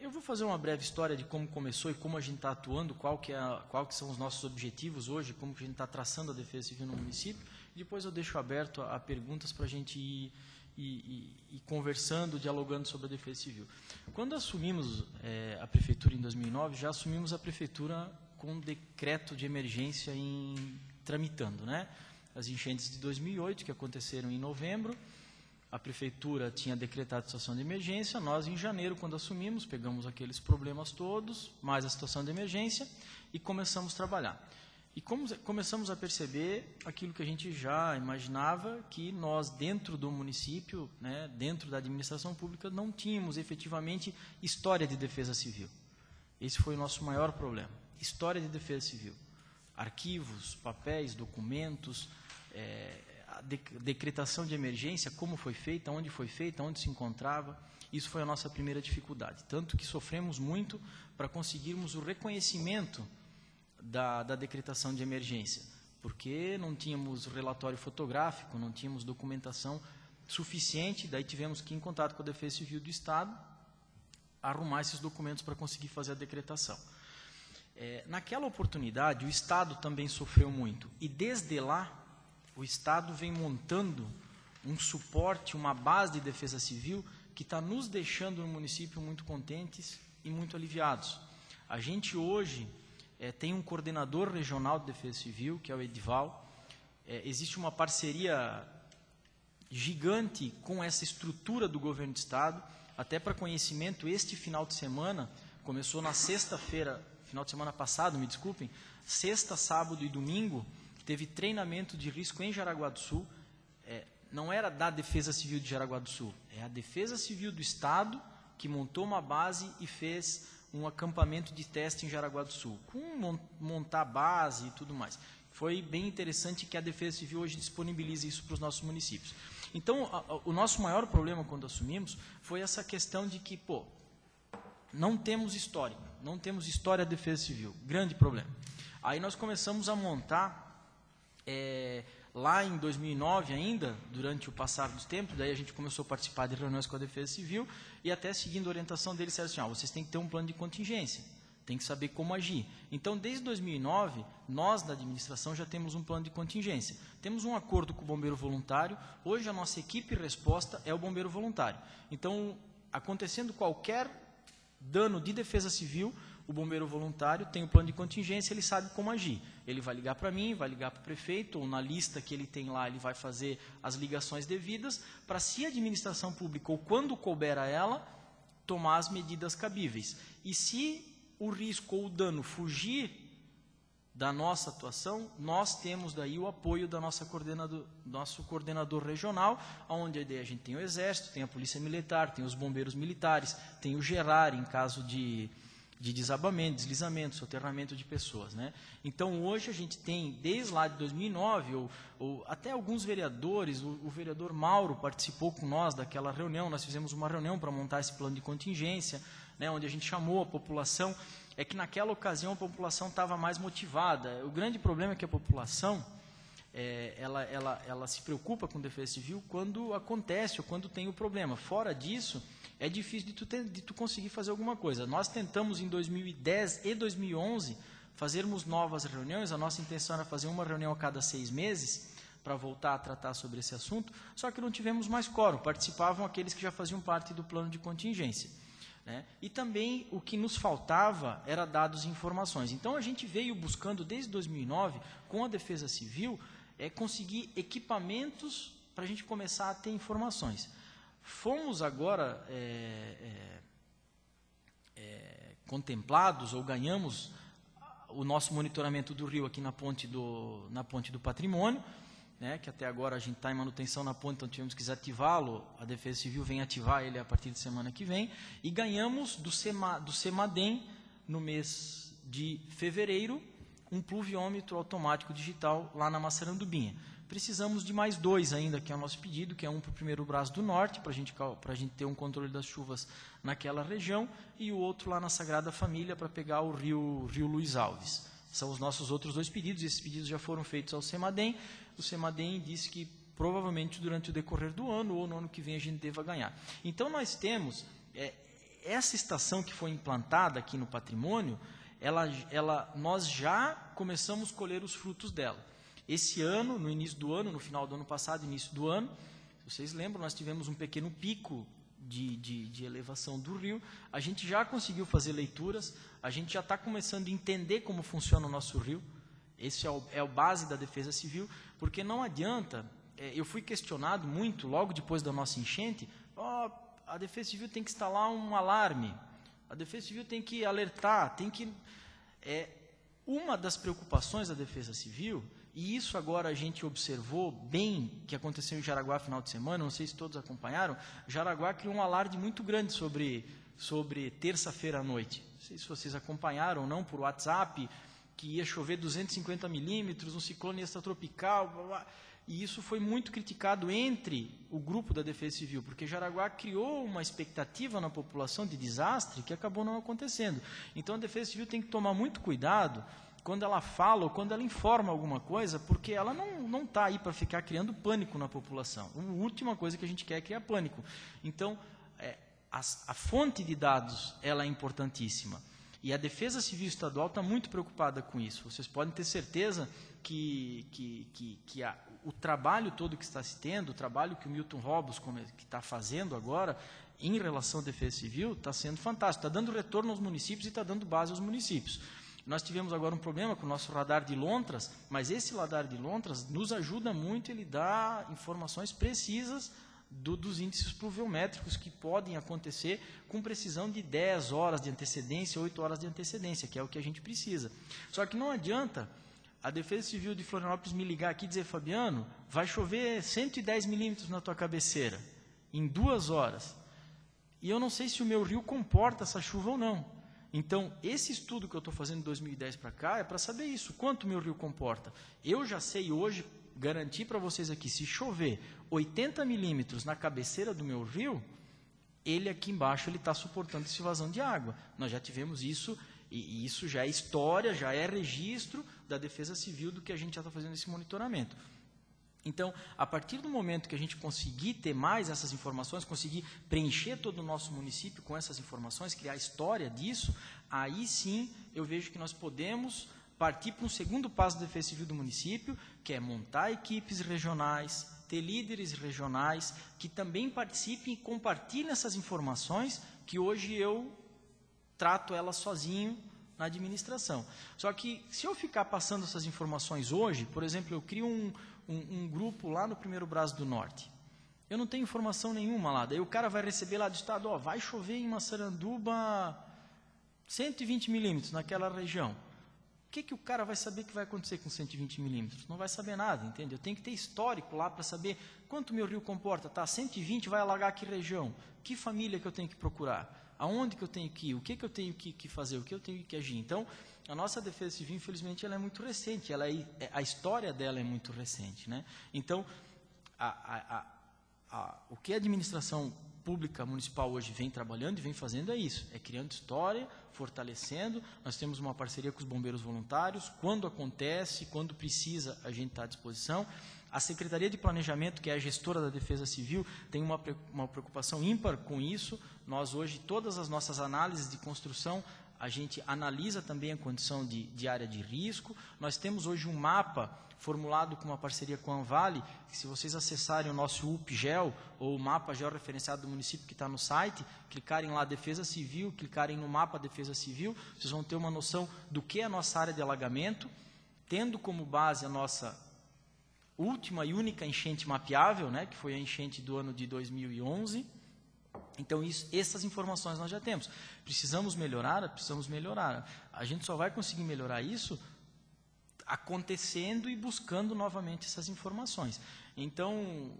Eu vou fazer uma breve história de como começou e como a gente está atuando, qual que são os nossos objetivos hoje, como que a gente está traçando a Defesa Civil no município, e depois eu deixo aberto a perguntas para a gente ir conversando, dialogando sobre a Defesa Civil. Quando assumimos a Prefeitura em 2009, já assumimos a Prefeitura com um decreto de emergência tramitando, né? As enchentes de 2008, que aconteceram em novembro, a Prefeitura tinha decretado a situação de emergência, nós em janeiro, quando assumimos, pegamos aqueles problemas todos, mais a situação de emergência, e começamos a trabalhar. E começamos a perceber aquilo que a gente já imaginava, que nós, dentro do município, né, dentro da administração pública, não tínhamos efetivamente história de defesa civil. Esse foi o nosso maior problema. História de defesa civil. Arquivos, papéis, documentos, a decretação de emergência, como foi feita, onde se encontrava. Isso foi a nossa primeira dificuldade. Tanto que sofremos muito para conseguirmos o reconhecimento da decretação de emergência, porque não tínhamos relatório fotográfico, não tínhamos documentação suficiente, daí tivemos que ir em contato com a Defesa Civil do Estado, arrumar esses documentos para conseguir fazer a decretação. Naquela oportunidade, o Estado também sofreu muito, e desde lá, o Estado vem montando um suporte, uma base de defesa civil, que está nos deixando no município muito contentes e muito aliviados. A gente hoje tem um coordenador regional de defesa civil, que é o Edival. Existe uma parceria gigante com essa estrutura do governo do Estado, até para conhecimento, este final de semana, começou na sexta-feira, final de semana passado, me desculpem, sexta, sábado e domingo, teve treinamento de risco em Jaraguá do Sul. Não era da Defesa Civil de Jaraguá do Sul, é a Defesa Civil do Estado que montou uma base e fez um acampamento de teste em Jaraguá do Sul, com montar base e tudo mais. Foi bem interessante que a Defesa Civil hoje disponibilize isso para os nossos municípios. Então, o nosso maior problema quando assumimos foi essa questão de que, não temos história da Defesa Civil, grande problema. Aí nós começamos a montar, lá em 2009 ainda, durante o passar dos tempos, daí a gente começou a participar de reuniões com a Defesa Civil e até seguindo a orientação deles, disseram assim, vocês têm que ter um plano de contingência, tem que saber como agir. Então, desde 2009, nós da administração já temos um plano de contingência. Temos um acordo com o bombeiro voluntário, hoje a nossa equipe resposta é o bombeiro voluntário. Então, acontecendo qualquer dano de defesa civil, o bombeiro voluntário tem um plano de contingência, ele sabe como agir. Ele vai ligar para mim, vai ligar para o prefeito, ou na lista que ele tem lá, ele vai fazer as ligações devidas, para se a administração pública, ou quando couber a ela, tomar as medidas cabíveis. E se o risco ou o dano fugir da nossa atuação, nós temos daí o apoio da nosso coordenador regional, onde a gente tem o Exército, tem a Polícia Militar, tem os bombeiros militares, tem o GERAR em caso de desabamento, deslizamento, soterramento de pessoas, né? Então, hoje a gente tem, desde lá de 2009, ou até alguns vereadores, o vereador Mauro participou com nós daquela reunião, nós fizemos uma reunião para montar esse plano de contingência, né, onde a gente chamou a população. É que naquela ocasião a população estava mais motivada. O grande problema é que a população, ela se preocupa com defesa civil quando acontece ou quando tem o problema. Fora disso, é difícil de tu conseguir fazer alguma coisa. Nós tentamos em 2010 e 2011 fazermos novas reuniões, a nossa intenção era fazer uma reunião a cada 6 meses para voltar a tratar sobre esse assunto, só que não tivemos mais quórum, participavam aqueles que já faziam parte do plano de contingência. Né? E também o que nos faltava era dados e informações. Então a gente veio buscando desde 2009, com a Defesa Civil, conseguir equipamentos para a gente começar a ter informações. Fomos agora contemplados ou ganhamos o nosso monitoramento do rio aqui na ponte do Patrimônio, né, que até agora a gente está em manutenção na ponte, então tivemos que desativá-lo, a Defesa Civil vem ativar ele a partir de semana que vem, e ganhamos do CEMADEM, no mês de fevereiro, um pluviômetro automático digital lá na Massarandubinha. Precisamos de mais 2 ainda, que é o nosso pedido, que é um para o primeiro braço do norte, para a gente ter um controle das chuvas naquela região, e o outro lá na Sagrada Família, para pegar o rio Luiz Alves. São os nossos outros 2 pedidos, esses pedidos já foram feitos ao CEMADEM. O CEMADEM disse que provavelmente durante o decorrer do ano ou no ano que vem a gente deva ganhar. Então nós temos, essa estação que foi implantada aqui no Patrimônio, nós já começamos a colher os frutos dela. Esse ano, no início do ano, no final do ano passado, início do ano, vocês lembram, nós tivemos um pequeno pico de elevação do rio, a gente já conseguiu fazer leituras, a gente já está começando a entender como funciona o nosso rio. Esse é o base da Defesa Civil, porque não adianta, eu fui questionado muito, logo depois da nossa enchente, a Defesa Civil tem que instalar um alarme, a Defesa Civil tem que alertar, uma das preocupações da Defesa Civil, e isso agora a gente observou bem, que aconteceu em Jaraguá no final de semana, não sei se todos acompanharam, Jaraguá criou um alarde muito grande sobre terça-feira à noite. Não sei se vocês acompanharam ou não, por WhatsApp, que ia chover 250 milímetros, um ciclone extratropical, blá, blá. E isso foi muito criticado entre o grupo da Defesa Civil, porque Jaraguá criou uma expectativa na população de desastre que acabou não acontecendo. Então a Defesa Civil tem que tomar muito cuidado quando ela fala ou quando ela informa alguma coisa, porque ela não está aí para ficar criando pânico na população. A última coisa que a gente quer é criar pânico. Então, a fonte de dados ela é importantíssima. E a Defesa Civil Estadual está muito preocupada com isso. Vocês podem ter certeza que o trabalho todo que está se tendo, o trabalho que o Milton Robles que está fazendo agora, em relação à Defesa Civil, está sendo fantástico. Está dando retorno aos municípios e está dando base aos municípios. Nós tivemos agora um problema com o nosso radar de lontras, mas esse radar de lontras nos ajuda muito, ele dá informações precisas dos índices pluviométricos que podem acontecer com precisão de 10 horas de antecedência, 8 horas de antecedência, que é o que a gente precisa. Só que não adianta a Defesa Civil de Florianópolis me ligar aqui e dizer, Fabiano, vai chover 110 milímetros na tua cabeceira, em 2 horas. E eu não sei se o meu rio comporta essa chuva ou não. Então, esse estudo que eu estou fazendo de 2010 para cá é para saber isso, quanto o meu rio comporta. Eu já sei hoje, garantir para vocês aqui, se chover 80 milímetros na cabeceira do meu rio, ele aqui embaixo está suportando essa vazão de água. Nós já tivemos isso, e isso já é história, já é registro da Defesa Civil do que a gente já está fazendo esse monitoramento. Então, a partir do momento que a gente conseguir ter mais essas informações, conseguir preencher todo o nosso município com essas informações, criar a história disso, aí sim eu vejo que nós podemos partir para um segundo passo da Defesa Civil do município, que é montar equipes regionais, ter líderes regionais que também participem e compartilhem essas informações que hoje eu trato elas sozinho na administração. Só que se eu ficar passando essas informações hoje, por exemplo, eu crio um grupo lá no 1º Brás do Norte. Eu não tenho informação nenhuma lá. Daí o cara vai receber lá do estado, ó, vai chover em Massaranduba 120 milímetros naquela região. O que o cara vai saber que vai acontecer com 120 milímetros? Não vai saber nada, entende? Eu tenho que ter histórico lá para saber quanto meu rio comporta. Tá, 120 vai alagar que região? Que família que eu tenho que procurar? Aonde que eu tenho que ir? O que eu tenho que fazer? O que eu tenho que agir? Então, a nossa Defesa Civil, infelizmente, ela é muito recente. A história dela é muito recente, né? Então, o que a administração pública municipal hoje vem trabalhando e vem fazendo é isso, é criando história, fortalecendo. Nós temos uma parceria com os bombeiros voluntários, quando acontece, quando precisa, a gente está à disposição. A Secretaria de Planejamento, que é a gestora da Defesa Civil, tem uma preocupação ímpar com isso. Nós hoje, todas as nossas análises de construção, a gente analisa também a condição de área de risco. Nós temos hoje um mapa formulado com uma parceria com a Anvale, que se vocês acessarem o nosso UPGEL, ou o mapa georreferenciado do município que está no site, clicarem lá Defesa Civil, clicarem no mapa Defesa Civil, vocês vão ter uma noção do que é a nossa área de alagamento, tendo como base a nossa última e única enchente mapeável, né, que foi a enchente do ano de 2011. Então, essas informações nós já temos. Precisamos melhorar? Precisamos melhorar. A gente só vai conseguir melhorar isso acontecendo e buscando novamente essas informações. Então,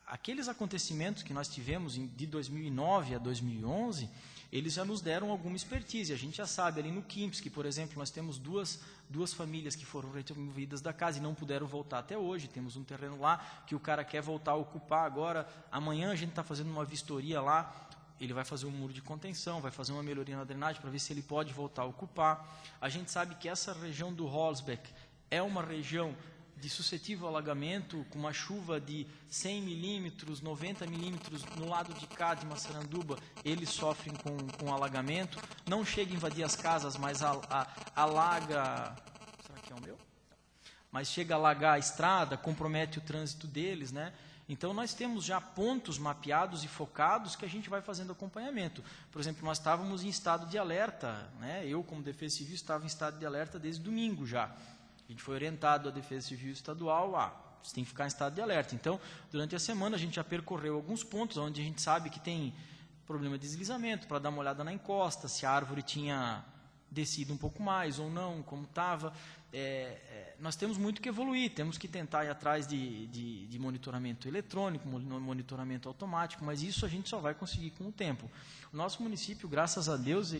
aqueles acontecimentos que nós tivemos de 2009 a 2011, eles já nos deram alguma expertise. A gente já sabe, ali no Quimps, que, por exemplo, nós temos duas famílias que foram removidas da casa e não puderam voltar até hoje. Temos um terreno lá que o cara quer voltar a ocupar agora. Amanhã a gente está fazendo uma vistoria lá. Ele vai fazer um muro de contenção, vai fazer uma melhoria na drenagem para ver se ele pode voltar a ocupar. A gente sabe que essa região do Holzbeck é uma região de suscetível ao alagamento, com uma chuva de 100 milímetros, 90 milímetros no lado de cá de Massaranduba, eles sofrem com alagamento. Não chega a invadir as casas, mas alaga... Será que é o meu? Mas chega a alagar a estrada, compromete o trânsito deles, né? Então, nós temos já pontos mapeados e focados que a gente vai fazendo acompanhamento. Por exemplo, nós estávamos em estado de alerta, né? Eu, como Defesa Civil, estava em estado de alerta desde domingo já. A gente foi orientado à Defesa Civil Estadual, você tem que ficar em estado de alerta. Então, durante a semana, a gente já percorreu alguns pontos onde a gente sabe que tem problema de deslizamento, para dar uma olhada na encosta, se a árvore tinha descido um pouco mais ou não, como estava. Nós temos muito que evoluir, temos que tentar ir atrás de monitoramento eletrônico, monitoramento automático, mas isso a gente só vai conseguir com o tempo. O nosso município, graças a Deus,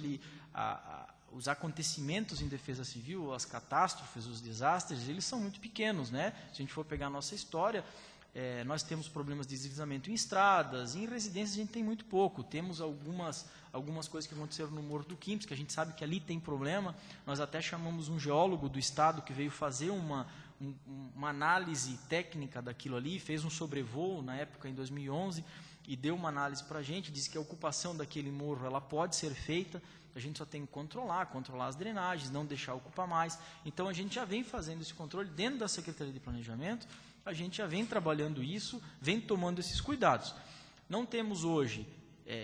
os acontecimentos em defesa civil, as catástrofes, os desastres, eles são muito pequenos, né? Se a gente for pegar a nossa história, nós temos problemas de deslizamento em estradas, em residências a gente tem muito pouco, temos algumas coisas que aconteceram no Morro do Quimps, que a gente sabe que ali tem problema. Nós até chamamos um geólogo do estado que veio fazer uma análise técnica daquilo ali, fez um sobrevoo na época, em 2011, e deu uma análise para a gente, disse que a ocupação daquele morro ela pode ser feita, a gente só tem que controlar as drenagens, não deixar ocupar mais. Então, a gente já vem fazendo esse controle dentro da Secretaria de Planejamento, a gente já vem trabalhando isso, vem tomando esses cuidados. Não temos hoje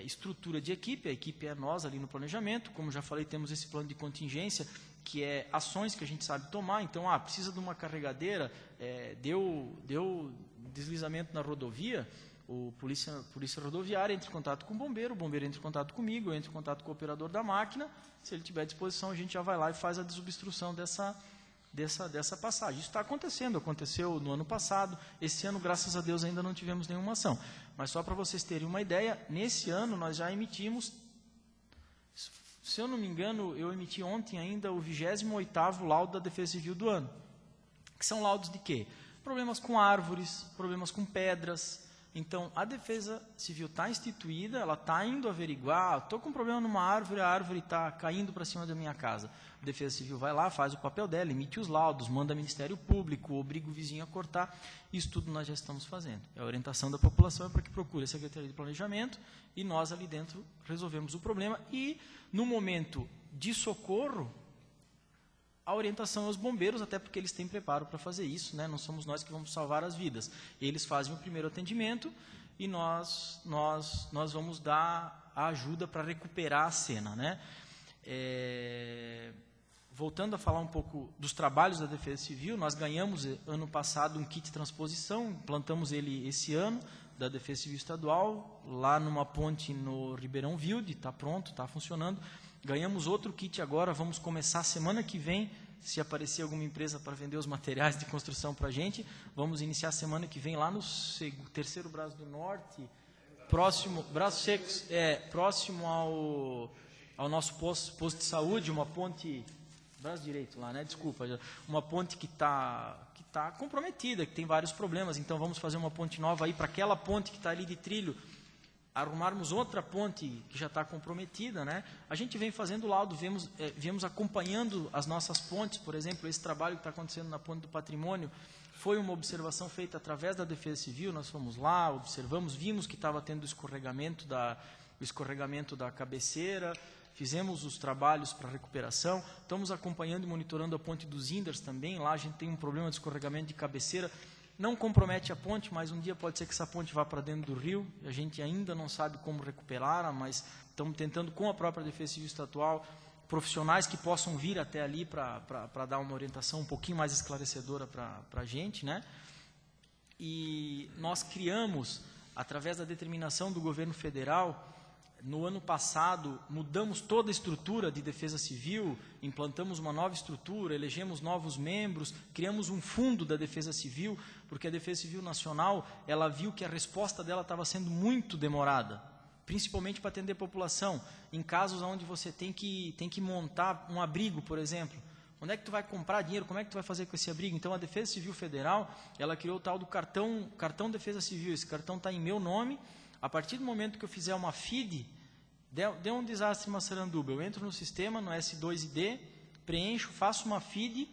estrutura de equipe, a equipe é nós ali no planejamento, como já falei, temos esse plano de contingência, que é ações que a gente sabe tomar. Então, precisa de uma carregadeira, deu deslizamento na rodovia, o polícia rodoviária entra em contato com o bombeiro entra em contato comigo, eu entro em contato com o operador da máquina, se ele tiver à disposição, a gente já vai lá e faz a desobstrução dessa passagem. Isso está acontecendo, aconteceu no ano passado, esse ano, graças a Deus, ainda não tivemos nenhuma ação. Mas só para vocês terem uma ideia, nesse ano nós já emitimos, se eu não me engano, eu emiti ontem ainda o 28º laudo da Defesa Civil do ano. Que são laudos de quê? Problemas com árvores, problemas com pedras. Então, a Defesa Civil está instituída, ela está indo averiguar, estou com um problema numa árvore, a árvore está caindo para cima da minha casa. A Defesa Civil vai lá, faz o papel dela, emite os laudos, manda ao Ministério Público, obriga o vizinho a cortar. Isso tudo nós já estamos fazendo. A orientação da população é para que procure a Secretaria de Planejamento e nós ali dentro resolvemos o problema. E, no momento de socorro, a orientação aos bombeiros, até porque eles têm preparo para fazer isso, né? Não somos nós que vamos salvar as vidas. Eles fazem o primeiro atendimento e nós vamos dar a ajuda para recuperar a cena, né? Voltando a falar um pouco dos trabalhos da Defesa Civil, nós ganhamos ano passado um kit de transposição, implantamos ele esse ano, da Defesa Civil Estadual, lá numa ponte no Ribeirão Wilde, está pronto, está funcionando. Ganhamos outro kit agora, vamos começar semana que vem, se aparecer alguma empresa para vender os materiais de construção para a gente, vamos iniciar semana que vem lá no terceiro Braço do Norte, próximo, Braço Seco, próximo ao nosso posto de saúde, uma ponte, braço direito lá, né? Desculpa, uma ponte que está comprometida, que tem vários problemas, então vamos fazer uma ponte nova aí para aquela ponte que está ali de trilho, arrumarmos outra ponte que já está comprometida, né? A gente vem fazendo laudo, viemos acompanhando as nossas pontes, por exemplo, esse trabalho que está acontecendo na Ponte do Patrimônio, foi uma observação feita através da Defesa Civil, nós fomos lá, observamos, vimos que estava tendo o escorregamento da cabeceira, fizemos os trabalhos para recuperação, estamos acompanhando e monitorando a Ponte dos Inders também, lá a gente tem um problema de escorregamento de cabeceira, não compromete a ponte, mas um dia pode ser que essa ponte vá para dentro do rio, a gente ainda não sabe como recuperá-la, mas estamos tentando com a própria Defesa Civil Estadual, profissionais que possam vir até ali para dar uma orientação um pouquinho mais esclarecedora para a gente, né? E nós criamos, através da determinação do governo federal, no ano passado, mudamos toda a estrutura de Defesa Civil, implantamos uma nova estrutura, elegemos novos membros, criamos um fundo da Defesa Civil, porque a Defesa Civil Nacional, ela viu que a resposta dela estava sendo muito demorada, principalmente para atender a população, em casos onde você tem que montar um abrigo, por exemplo. Onde é que tu vai comprar dinheiro? Como é que tu vai fazer com esse abrigo? Então, a Defesa Civil Federal, ela criou o tal do cartão Defesa Civil, esse cartão está em meu nome. A partir do momento que eu fizer uma FID, deu um desastre em Massaranduba, eu entro no sistema, no S2ID, preencho, faço uma FID,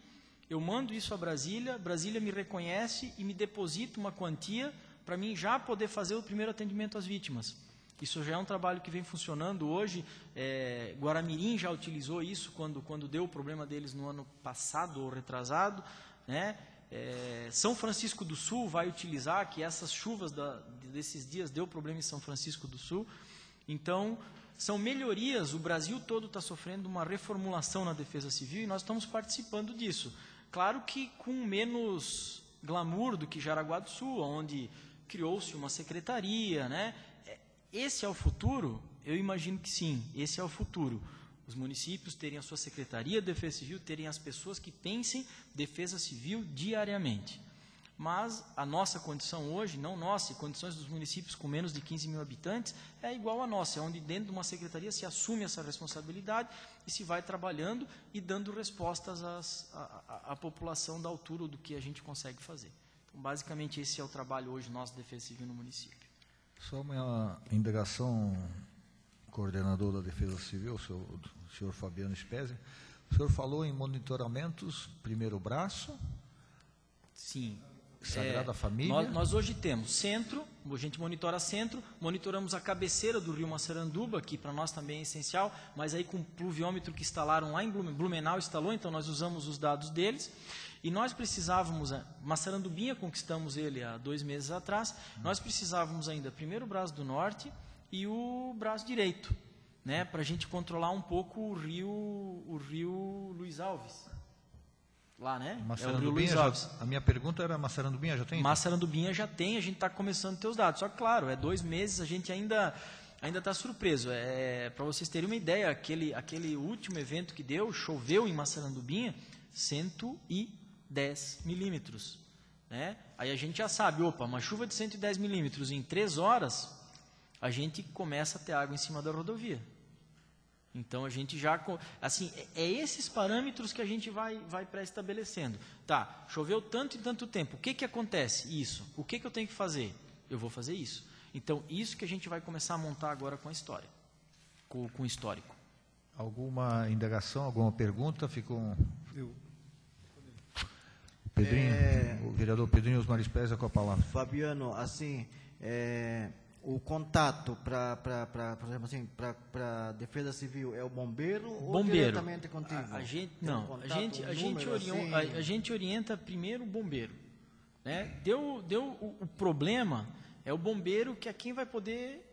eu mando isso a Brasília, Brasília me reconhece e me deposita uma quantia para mim já poder fazer o primeiro atendimento às vítimas. Isso já é um trabalho que vem funcionando hoje, Guaramirim já utilizou isso quando deu o problema deles no ano passado ou retrasado, né? São Francisco do Sul vai utilizar, que essas chuvas desses dias deu problema em São Francisco do Sul. Então, são melhorias, o Brasil todo está sofrendo uma reformulação na Defesa Civil e nós estamos participando disso. Claro que com menos glamour do que Jaraguá do Sul, onde criou-se uma secretaria, né? Esse é o futuro? Eu imagino que sim, esse é o futuro. Os municípios terem a sua secretaria de Defesa Civil, terem as pessoas que pensem Defesa Civil diariamente. Mas a nossa condição hoje, não nossa, e condições dos municípios com menos de 15 mil habitantes, é igual à nossa, é onde dentro de uma secretaria se assume essa responsabilidade e se vai trabalhando e dando respostas à população da altura do que a gente consegue fazer. Então, basicamente, esse é o trabalho hoje nosso de Defesa Civil no município. Só uma indagação, coordenador da Defesa Civil, o senhor Fabiano Spezia. O senhor falou em monitoramentos, primeiro braço. Sim. Sagrada Família. Nós hoje temos centro, a gente monitora centro, monitoramos a cabeceira do rio Massaranduba, que para nós também é essencial, mas aí com o pluviômetro que instalaram lá em Blumenau, instalou, então nós usamos os dados deles. E nós precisávamos, Massarandubinha, conquistamos ele há 2 meses atrás, nós precisávamos ainda primeiro o Braço do Norte e o Braço Direito, né, para a gente controlar um pouco o rio Luiz Alves. Lá, né? É o rio Luiz Alves. A minha pergunta era, Massarandubinha já tem? Massaranduba já tem, a gente está começando a ter os dados. Só que, claro, 2 meses, a gente ainda está surpreso. Para vocês terem uma ideia, aquele último evento que deu, choveu em Massaranduba, 110 milímetros. Né? Aí a gente já sabe, opa, uma chuva de 110 milímetros em 3 horas, a gente começa a ter água em cima da rodovia. Então a gente já, assim, é esses parâmetros que a gente vai pré-estabelecendo. Tá, choveu tanto e tanto tempo, o que acontece? Isso. O que eu tenho que fazer? Eu vou fazer isso. Então isso que a gente vai começar a montar agora com a história, com o histórico. Alguma indagação, alguma pergunta? Ficou... Eu. Pedrinho, o vereador Pedrinho Osmar Espésia com a palavra. Fabiano, assim, o contato para a Defesa Civil é o bombeiro ou diretamente contigo? A gente orienta primeiro o bombeiro. Né? Deu o problema, é o bombeiro que é quem vai poder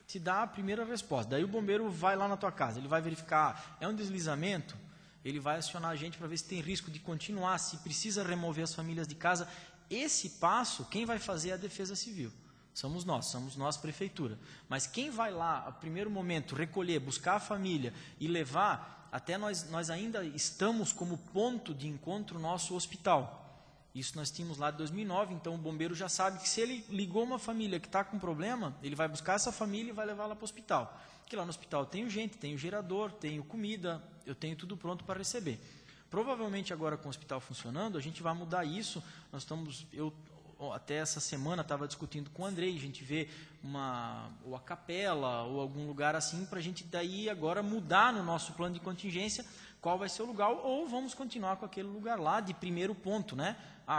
te dar a primeira resposta. Daí o bombeiro vai lá na tua casa, ele vai verificar, é um deslizamento, ele vai acionar a gente para ver se tem risco de continuar, se precisa remover as famílias de casa. Esse passo, quem vai fazer é a Defesa Civil. Somos nós, prefeitura. Mas quem vai lá, a primeiro momento, recolher, buscar a família e levar, até nós ainda estamos como ponto de encontro nosso hospital. Isso nós tínhamos lá de 2009, então o bombeiro já sabe que se ele ligou uma família que está com problema, ele vai buscar essa família e vai levá-la para o hospital. Porque lá no hospital tenho gente, tenho gerador, tenho comida, eu tenho tudo pronto para receber. Provavelmente agora com o hospital funcionando, a gente vai mudar isso. Eu até essa semana estava discutindo com o Andrei, a gente vê ou a capela ou algum lugar assim, para a gente daí agora mudar no nosso plano de contingência qual vai ser o lugar, ou vamos continuar com aquele lugar lá de primeiro ponto, né?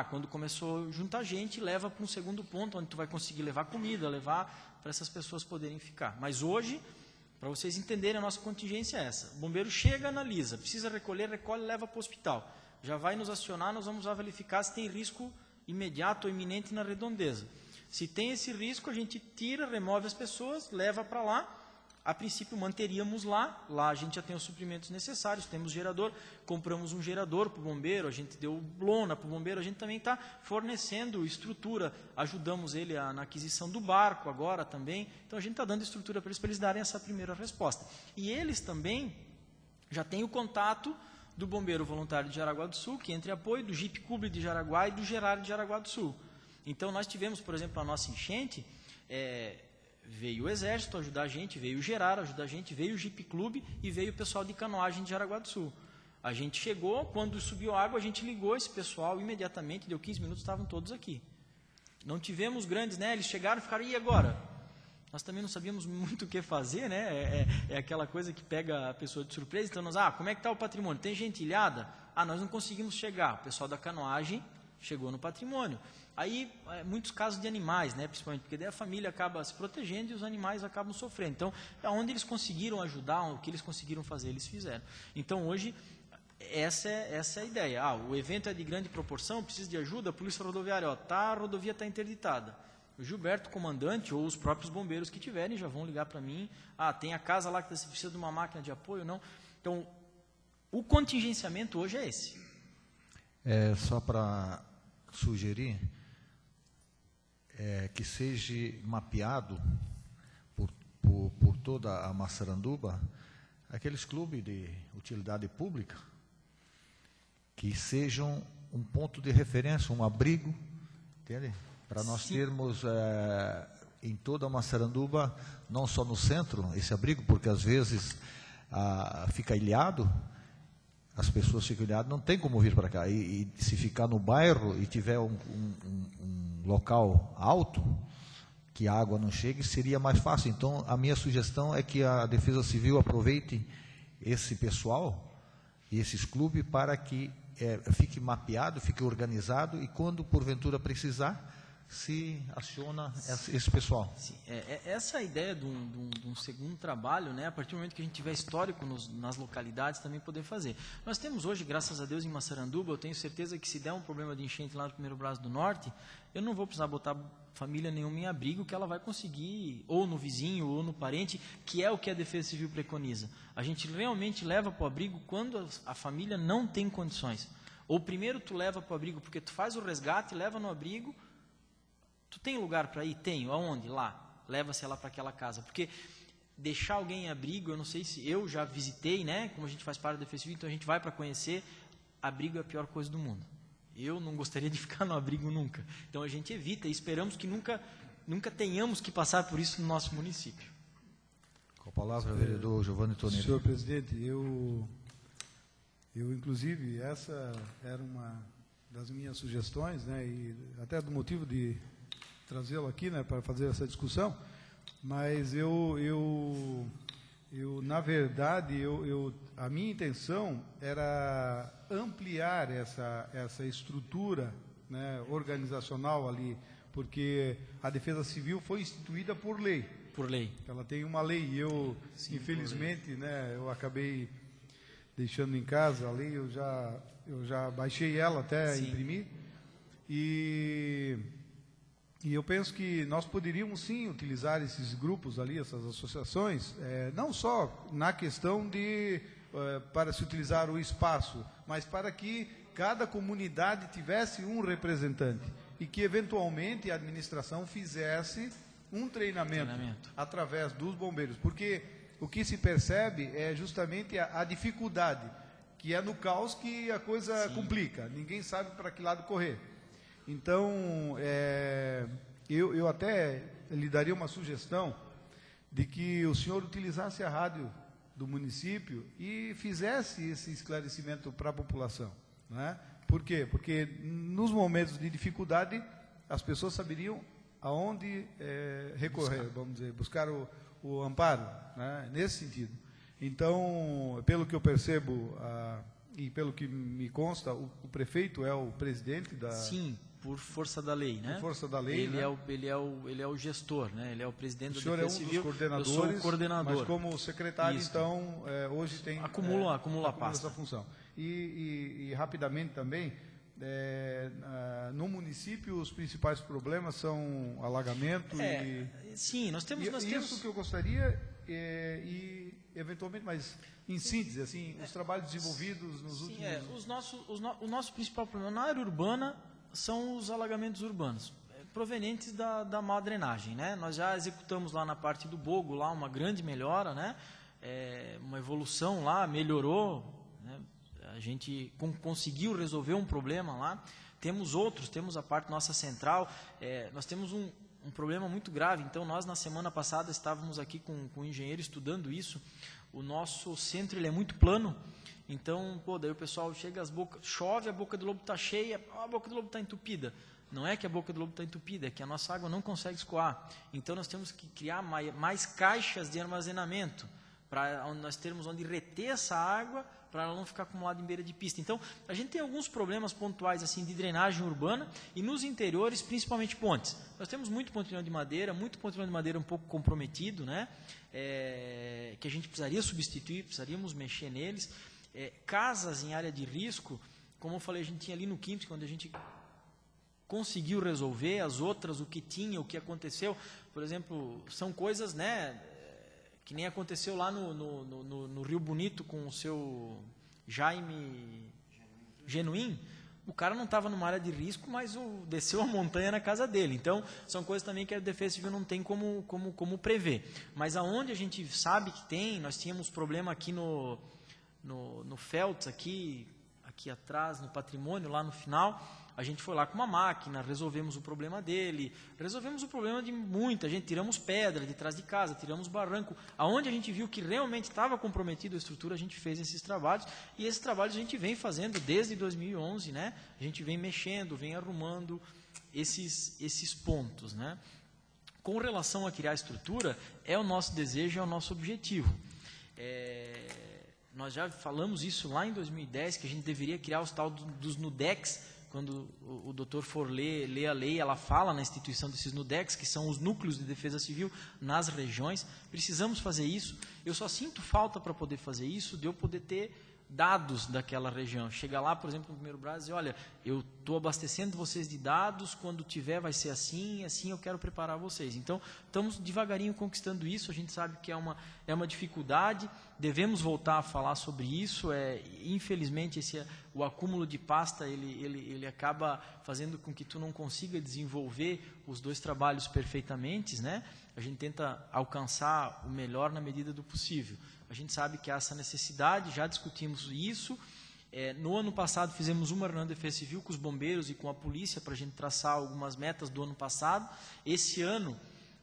Quando começou a juntar gente, leva para um segundo ponto, onde tu vai conseguir levar comida, levar para essas pessoas poderem ficar. Mas hoje, para vocês entenderem, a nossa contingência é essa. O bombeiro chega, analisa, precisa recolhe, leva para o hospital. Já vai nos acionar, nós vamos lá verificar se tem risco imediato ou iminente na redondeza. Se tem esse risco, a gente tira, remove as pessoas, leva para lá. A princípio manteríamos lá a gente já tem os suprimentos necessários, temos gerador, compramos um gerador para o bombeiro, a gente deu lona para o bombeiro, a gente também está fornecendo estrutura, ajudamos ele na aquisição do barco agora também, então a gente está dando estrutura para eles darem essa primeira resposta. E eles também já têm o contato do Bombeiro Voluntário de Jaraguá do Sul, que entre apoio do Jeep Clube de Jaraguá e do Gerar de Jaraguá do Sul. Então nós tivemos, por exemplo, a nossa enchente, veio o Exército ajudar a gente, veio o Gerar ajudar a gente, veio o Jeep Clube e veio o pessoal de canoagem de Jaraguá do Sul. A gente chegou, quando subiu a água, a gente ligou esse pessoal imediatamente, deu 15 minutos, estavam todos aqui. Não tivemos grandes, né? Eles chegaram e ficaram, e agora? Nós também não sabíamos muito o que fazer, né? É aquela coisa que pega a pessoa de surpresa. Então nós, como é que está o patrimônio? Tem gente ilhada? Nós não conseguimos chegar. O pessoal da canoagem chegou no patrimônio. Aí, muitos casos de animais, né, principalmente, porque daí a família acaba se protegendo e os animais acabam sofrendo. Então, onde eles conseguiram ajudar, o que eles conseguiram fazer, eles fizeram. Então, hoje, essa é a ideia. O evento é de grande proporção, precisa de ajuda, a Polícia Rodoviária, a rodovia está interditada. O Gilberto, comandante, ou os próprios bombeiros que tiverem, já vão ligar para mim. Tem a casa lá que precisa de uma máquina de apoio, não. Então, o contingenciamento hoje é esse. Só para sugerir que seja mapeado por toda a Massaranduba aqueles clubes de utilidade pública que sejam um ponto de referência, um abrigo, entende? Para nós termos em toda a Massaranduba, não só no centro, esse abrigo, porque às vezes fica ilhado, as pessoas ficam ilhadas, não tem como vir para cá. E se ficar no bairro e tiver um local alto, que a água não chegue, seria mais fácil. Então, a minha sugestão é que a Defesa Civil aproveite esse pessoal e esses clubes para que fique mapeado, fique organizado e quando porventura precisar, se aciona esse pessoal. Sim, essa ideia de um segundo trabalho, né, a partir do momento que a gente tiver histórico nas localidades, também poder fazer. Nós temos hoje, graças a Deus, em Massaranduba, eu tenho certeza que se der um problema de enchente lá no Primeiro Braço do Norte, eu não vou precisar botar família nenhuma em abrigo, que ela vai conseguir, ou no vizinho, ou no parente, que é o que a Defesa Civil preconiza. A gente realmente leva para o abrigo quando a família não tem condições. Ou primeiro tu leva para o abrigo, porque tu faz o resgate, leva no abrigo. Tu tem lugar para ir? Tenho. Aonde? Lá. Leva-se ela para aquela casa. Porque deixar alguém em abrigo, eu não sei se... Eu já visitei, né? Como a gente faz parte da Defesa Civil, então a gente vai para conhecer. abrigo é a pior coisa do mundo. Eu não gostaria de ficar no abrigo nunca. Então a gente evita e esperamos que nunca tenhamos que passar por isso no nosso município. Com a palavra, vereador Giovanni Tonelli. Senhor presidente, eu inclusive, essa era uma das minhas sugestões, né, e até do motivo de trazê-lo aqui, né, para fazer essa discussão, mas na verdade, a minha intenção era ampliar essa estrutura, né, organizacional ali, porque a Defesa Civil foi instituída por lei. Por lei. Ela tem uma lei e eu, sim, infelizmente, né, eu acabei deixando em casa a lei, eu já baixei ela até imprimir, e eu penso que nós poderíamos sim utilizar esses grupos ali, essas associações, não só na questão para se utilizar o espaço, mas para que cada comunidade tivesse um representante e que eventualmente a administração fizesse um treinamento através dos bombeiros, porque o que se percebe é justamente a dificuldade, que é no caos que a coisa complica, ninguém sabe para que lado correr. Então, eu até lhe daria uma sugestão de que o senhor utilizasse a rádio do município e fizesse esse esclarecimento para a população, né? Por quê? Porque nos momentos de dificuldade, as pessoas saberiam aonde recorrer, vamos dizer, buscar o amparo, né? Nesse sentido. Então, pelo que eu percebo e pelo que me consta, o prefeito é o presidente da... Sim, por força da lei, né? Por força da lei, ele, né? ele é o gestor, né? Ele é o presidente da Defesa Defesa Civil. O senhor é um dos coordenadores, eu sou o coordenador. mas como secretário, Isso. então, hoje tem... Acumula a pasta. Essa função. E rapidamente também, no município, os principais problemas são alagamento e... Sim, nós temos... Isso que eu gostaria, e eventualmente, mas em síntese, assim, os trabalhos desenvolvidos nos últimos... O nosso principal problema na área urbana são os alagamentos urbanos, provenientes da má drenagem, né? Nós já executamos lá na parte do Bogo, lá uma grande melhora, né? Uma evolução lá, melhorou, né? A gente conseguiu resolver um problema lá. Temos outros, temos a parte nossa central, nós temos um problema muito grave. Então, nós na semana passada estávamos aqui com o engenheiro estudando isso. O nosso centro ele é muito plano, então, daí o pessoal chega, chove, a boca do lobo está cheia, a boca do lobo está entupida. Não é que a boca do lobo está entupida, é que a nossa água não consegue escoar. Então, nós temos que criar mais caixas de armazenamento, para nós termos onde reter essa água, para ela não ficar acumulada em beira de pista. Então, a gente tem alguns problemas pontuais assim de drenagem urbana e nos interiores, principalmente pontes. Nós temos muito pontilhão de madeira um pouco comprometido, né? Que a gente precisaria substituir, precisaríamos mexer neles. Casas em área de risco, como eu falei, a gente tinha ali no Quimps, quando a gente conseguiu resolver, as outras, o que tinha, o que aconteceu, por exemplo, são coisas, né, que nem aconteceu lá no Rio Bonito com o seu Jaime Genuim. O cara não estava numa área de risco, mas desceu a montanha na casa dele. Então, são coisas também que a Defesa Civil não tem como prever. Mas aonde a gente sabe que tem, nós tínhamos problema aqui no Feltz, aqui atrás, no patrimônio, lá no final, a gente foi lá com uma máquina, resolvemos o problema dele, resolvemos o problema de muita gente, tiramos pedra de trás de casa, tiramos barranco, aonde a gente viu que realmente estava comprometida a estrutura, a gente fez esses trabalhos, e esses trabalhos a gente vem fazendo desde 2011, né? A gente vem mexendo, vem arrumando esses pontos, né? Com relação a criar a estrutura, é o nosso desejo, é o nosso objetivo. Nós já falamos isso lá em 2010, que a gente deveria criar os tal dos NUDECs. Quando o doutor for ler a lei, ela fala na instituição desses NUDECs, que são os núcleos de defesa civil nas regiões. Precisamos fazer isso. Eu só sinto falta para poder fazer isso, de eu poder ter dados daquela região. Chega lá, por exemplo, no Primeiro Brás e dizer, olha, eu estou abastecendo vocês de dados, quando tiver vai ser assim, assim eu quero preparar vocês. Então, estamos devagarinho conquistando isso, a gente sabe que é uma dificuldade, devemos voltar a falar sobre isso, infelizmente o acúmulo de pasta, ele acaba fazendo com que tu não consiga desenvolver os dois trabalhos perfeitamente, né? A gente tenta alcançar o melhor na medida do possível. A gente sabe que há essa necessidade, já discutimos isso, No ano passado fizemos uma reunião de defesa civil com os bombeiros e com a polícia para a gente traçar algumas metas do ano passado. Esse ano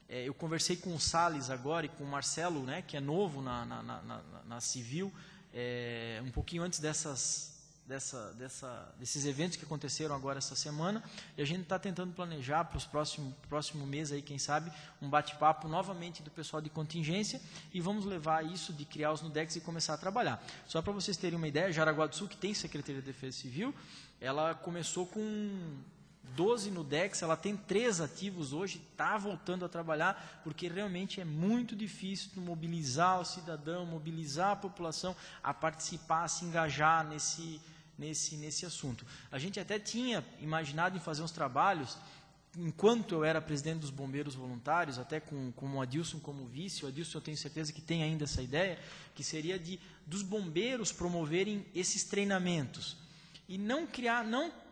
eu conversei com o Salles agora e com o Marcelo, né, que é novo na civil, um pouquinho antes desses eventos que aconteceram agora essa semana, e a gente está tentando planejar para os próximo mês aí, quem sabe, um bate-papo novamente do pessoal de contingência, e vamos levar isso de criar os NUDECs e começar a trabalhar. Só para vocês terem uma ideia, Jaraguá do Sul, que tem Secretaria de Defesa Civil, ela começou com 12 NUDECs, ela tem 3 ativos hoje, está voltando a trabalhar, porque realmente é muito difícil mobilizar o cidadão, mobilizar a população a participar, a se engajar nesse assunto. A gente até tinha imaginado em fazer uns trabalhos, enquanto eu era presidente dos bombeiros voluntários, até com o Adilson como vice. O Adilson, eu tenho certeza que tem ainda essa ideia, que seria dos bombeiros promoverem esses treinamentos. E não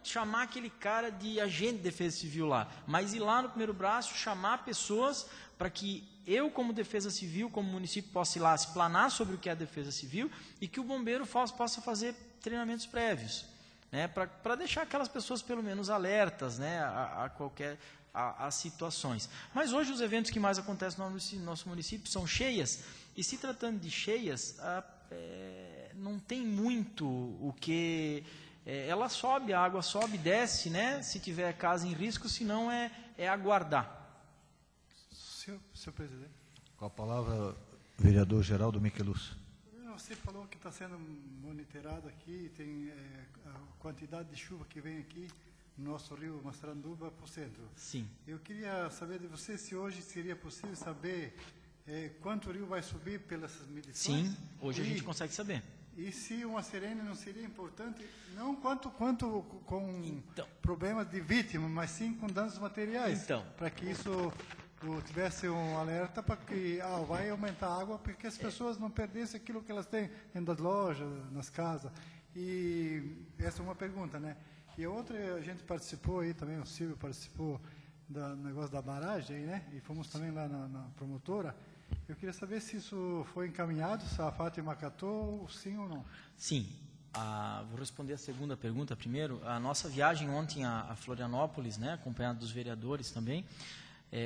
chamar aquele cara de agente de defesa civil lá, mas ir lá no primeiro braço, chamar pessoas para que eu, como defesa civil, como município, possa ir lá explanar sobre o que é a defesa civil e que o bombeiro possa fazer treinamentos prévios, né, para deixar aquelas pessoas pelo menos alertas, né, a situações. Mas hoje os eventos que mais acontecem no nosso município são cheias, e se tratando de cheias, não tem muito o que... ela sobe, a água sobe, desce, né, se tiver casa em risco, senão é aguardar. Senhor presidente. Com a palavra, vereador Geraldo Michelus. Você falou que está sendo monitorado aqui, tem a quantidade de chuva que vem aqui no nosso rio Massaranduba para o centro. Sim. Eu queria saber de você se hoje seria possível saber quanto o rio vai subir pelas medições. Sim, hoje a gente consegue saber. E se uma sirene não seria importante, não quanto com problemas de vítima, mas sim com danos materiais, para que isso tivesse um alerta para que vai aumentar a água, porque as pessoas não perdessem aquilo que elas têm dentro das lojas, nas casas. E essa é uma pergunta, né? E a outra, a gente participou aí também, o Silvio participou do negócio da barragem, né? E fomos também lá na promotora. Eu queria saber se isso foi encaminhado, se a Fátima acatou, sim ou não. Sim. Vou responder a segunda pergunta primeiro. A nossa viagem ontem a Florianópolis, né, acompanhado dos vereadores também,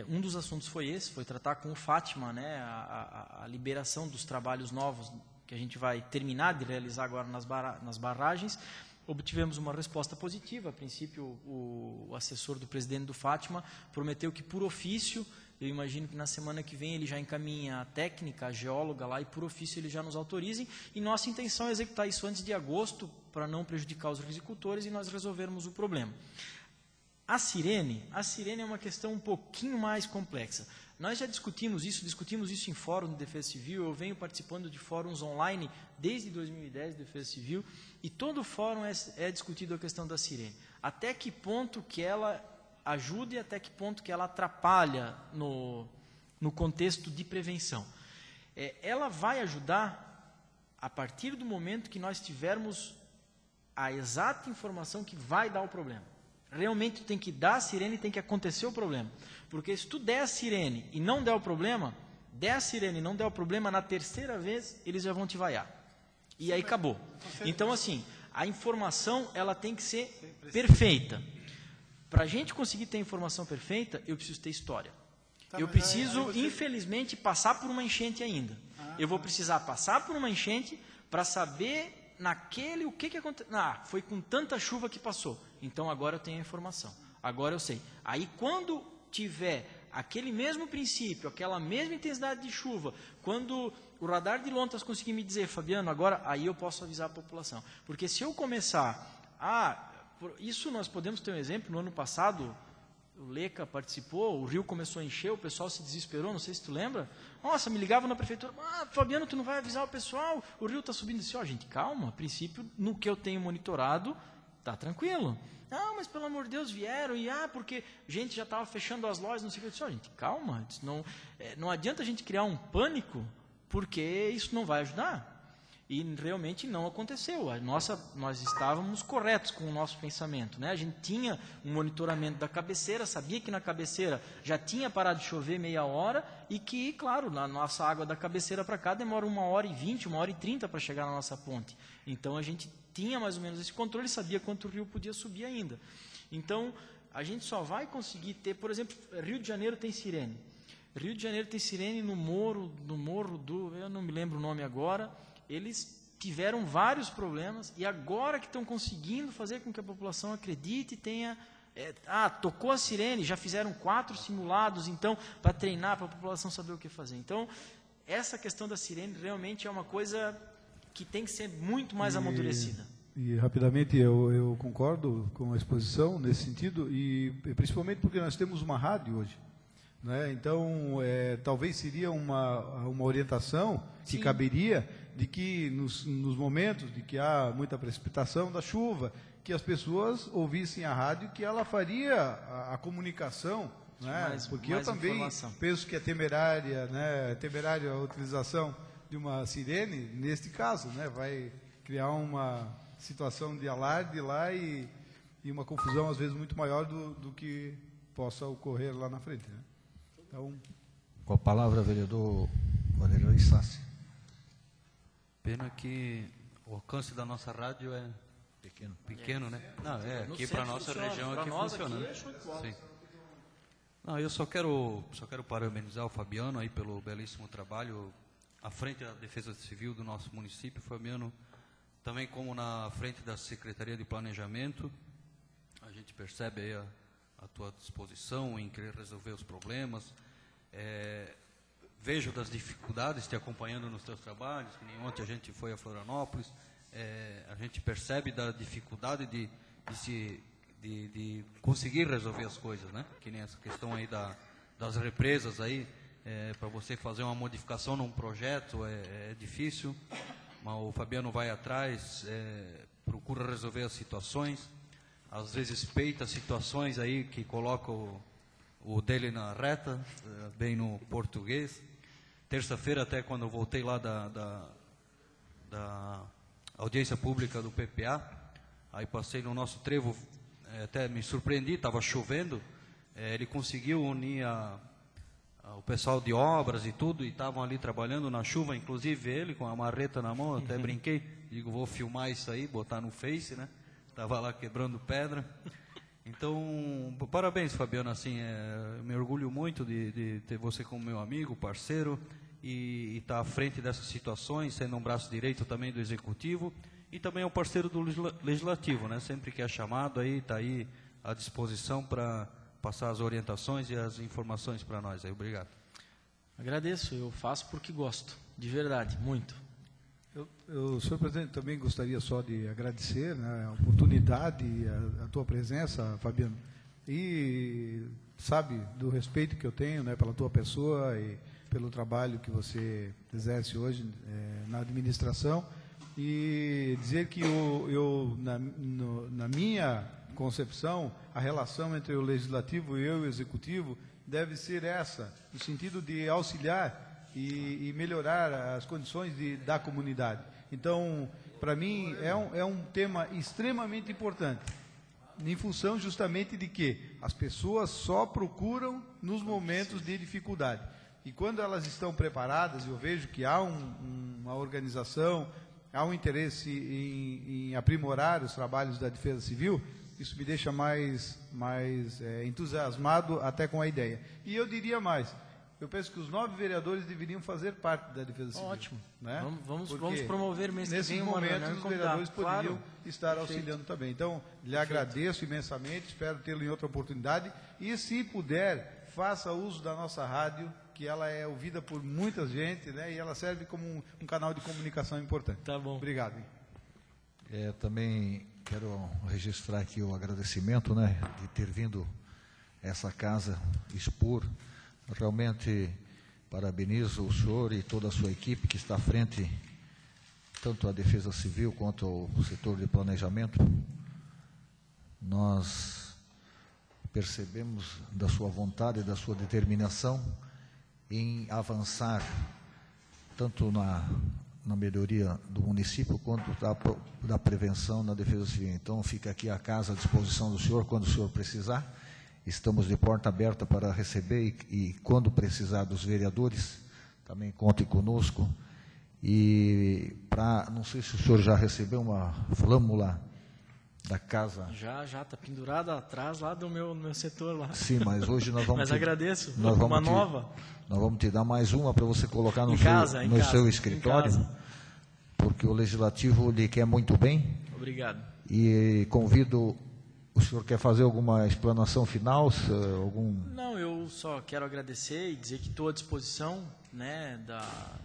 um dos assuntos foi tratar com o Fátima, né, a liberação dos trabalhos novos que a gente vai terminar de realizar agora nas barragens. Obtivemos uma resposta positiva. A princípio, o assessor do presidente do Fátima prometeu que, por ofício, eu imagino que na semana que vem ele já encaminha a técnica, a geóloga lá, e por ofício eles já nos autorizem. E nossa intenção é executar isso antes de agosto, para não prejudicar os risicultores e nós resolvermos o problema. A sirene é uma questão um pouquinho mais complexa. Nós já discutimos isso em fórum de defesa civil. Eu venho participando de fóruns online desde 2010 de defesa civil, e todo fórum é discutido a questão da sirene. Até que ponto que ela ajuda e até que ponto que ela atrapalha no contexto de prevenção. Ela vai ajudar a partir do momento que nós tivermos a exata informação que vai dar o problema. Realmente tem que dar a sirene e tem que acontecer o problema. Porque se tu der a sirene e não der o problema, na terceira vez eles já vão te vaiar. E aí acabou. Então, assim, a informação ela tem que ser perfeita. Para a gente conseguir ter a informação perfeita, eu preciso ter história. Eu preciso, infelizmente, passar por uma enchente ainda. Eu vou precisar passar por uma enchente para saber o que aconteceu. Foi com tanta chuva que passou. Então, agora eu tenho a informação. Agora eu sei. Aí, quando tiver aquele mesmo princípio, aquela mesma intensidade de chuva, quando o radar de lontas conseguir me dizer, Fabiano, agora, aí eu posso avisar a população. Porque se eu começar isso nós podemos ter um exemplo. No ano passado, o Leca participou, o rio começou a encher, o pessoal se desesperou, não sei se tu lembra. Nossa, me ligavam na prefeitura, Fabiano, tu não vai avisar o pessoal, o rio está subindo. Disse, gente, calma, a princípio, no que eu tenho monitorado, está tranquilo. Mas pelo amor de Deus, vieram, e porque gente já estava fechando as lojas, não sei o que. Eu disse, gente, calma, não adianta a gente criar um pânico, porque isso não vai ajudar. E realmente não aconteceu. Nós estávamos corretos com o nosso pensamento, né? A gente tinha um monitoramento da cabeceira, sabia que na cabeceira já tinha parado de chover meia hora e que, claro, na nossa água da cabeceira para cá demora 1h20, 1h30 para chegar na nossa ponte. Então a gente tinha mais ou menos esse controle, sabia quanto o rio podia subir ainda. Então a gente só vai conseguir ter, por exemplo, Rio de Janeiro tem sirene. Rio de Janeiro tem sirene no morro do, eu não me lembro o nome agora. Eles tiveram vários problemas e agora que estão conseguindo fazer com que a população acredite e tenha... tocou a sirene, já fizeram 4 simulados, então, para treinar, para a população saber o que fazer. Então, essa questão da sirene realmente é uma coisa que tem que ser muito mais amadurecida. E rapidamente, eu concordo com a exposição nesse sentido, e principalmente porque nós temos uma rádio hoje. Né? Então, talvez seria uma orientação que caberia de que nos momentos de que há muita precipitação da chuva, que as pessoas ouvissem a rádio, que ela faria a comunicação, né? Porque eu também penso que é temerária, né? Temerária a utilização de uma sirene, neste caso, né? Vai criar uma situação de alarde lá e uma confusão às vezes muito maior do que possa ocorrer lá na frente, né? Então, com a palavra, vereador Vanderlei Sassi. Pena que o alcance da nossa rádio é pequeno, né? Não, aqui para a nossa região aqui funciona. Né? Sim. Não, eu só quero parabenizar o Fabiano aí pelo belíssimo trabalho à frente da Defesa Civil do nosso município. Fabiano, também como na frente da Secretaria de Planejamento, a gente percebe aí a tua disposição em querer resolver os problemas. Vejo das dificuldades te acompanhando nos teus trabalhos, que nem ontem a gente foi a Florianópolis, a gente percebe da dificuldade de conseguir resolver as coisas, né? Que nem essa questão aí das represas aí, para você fazer uma modificação num projeto é difícil, mas o Fabiano vai atrás, procura resolver as situações, às vezes peita situações aí que coloca o dele na reta, bem no português. Terça-feira, até quando eu voltei lá da audiência pública do PPA, aí passei no nosso trevo, até me surpreendi, estava chovendo, ele conseguiu unir o pessoal de obras e tudo, e estavam ali trabalhando na chuva, inclusive ele com a marreta na mão, até brinquei, digo, vou filmar isso aí, botar no Face, né? Estava lá quebrando pedra. Então, parabéns, Fabiano, assim, eu me orgulho muito de ter você como meu amigo, parceiro, e estar à frente dessas situações, sendo um braço direito também do Executivo, e também é um parceiro do Legislativo, né? Sempre que é chamado, aí está aí à disposição para passar as orientações e as informações para nós. Aí, obrigado. Agradeço, eu faço porque gosto, de verdade, muito. Senhor presidente, também gostaria só de agradecer, né, a oportunidade, a tua presença, Fabiano, e sabe do respeito que eu tenho, né, pela tua pessoa e pelo trabalho que você exerce hoje na administração, e dizer que na minha concepção, a relação entre o Legislativo e o Executivo deve ser essa, no sentido de auxiliar e melhorar as condições da comunidade. Então, para mim, é um tema extremamente importante, em função justamente de que as pessoas só procuram nos momentos de dificuldade. E quando elas estão preparadas, eu vejo que há uma organização, há um interesse em aprimorar os trabalhos da Defesa Civil, isso me deixa mais entusiasmado até com a ideia. E eu diria mais, eu penso que os 9 vereadores deveriam fazer parte da Defesa Civil. Ótimo. Né? Vamos promover mês que nesses vem momentos os vereadores poderiam estar Perfeito. auxiliando também. Então, lhe agradeço imensamente, espero tê-lo em outra oportunidade. E, se puder, faça uso da nossa rádio, que ela é ouvida por muita gente, né? E ela serve como um canal de comunicação importante. Tá bom. Obrigado. Também quero registrar aqui o agradecimento, né, de ter vindo essa casa expor. Realmente parabenizo o senhor e toda a sua equipe que está à frente, tanto à Defesa Civil quanto ao setor de planejamento. Nós percebemos da sua vontade e da sua determinação em avançar tanto na melhoria do município quanto da prevenção na defesa civil. Então, fica aqui a casa à disposição do senhor quando o senhor precisar. Estamos de porta aberta para receber e quando precisar dos vereadores, também contem conosco. E não sei se o senhor já recebeu uma flâmula da casa. Já está pendurada atrás lá do meu setor lá. Sim, mas hoje nós vamos... Mas agradeço, nova. Nós vamos te dar mais uma para você colocar no seu escritório, porque o Legislativo lhe quer muito bem. Obrigado. E convido... O senhor quer fazer alguma explanação final? Não, eu só quero agradecer e dizer que estou à disposição, né,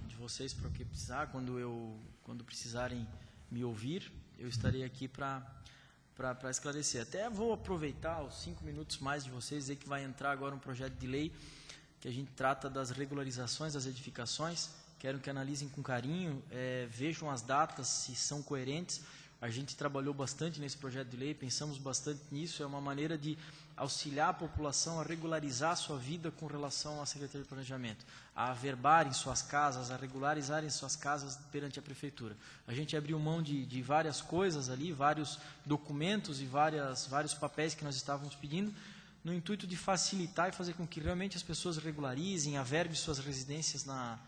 de vocês para o que precisar. Quando precisarem me ouvir, eu estarei aqui para esclarecer. Até vou aproveitar os 5 minutos mais de vocês, dizer que vai entrar agora um projeto de lei que a gente trata das regularizações das edificações. Quero que analisem com carinho, vejam as datas, se são coerentes. A gente trabalhou bastante nesse projeto de lei, pensamos bastante nisso. É uma maneira de auxiliar a população a regularizar a sua vida com relação à Secretaria de Planejamento, a averbarem suas casas, a regularizarem suas casas perante a Prefeitura. A gente abriu mão de várias coisas ali, vários documentos e vários papéis que nós estávamos pedindo, no intuito de facilitar e fazer com que realmente as pessoas regularizem, averbem suas residências nas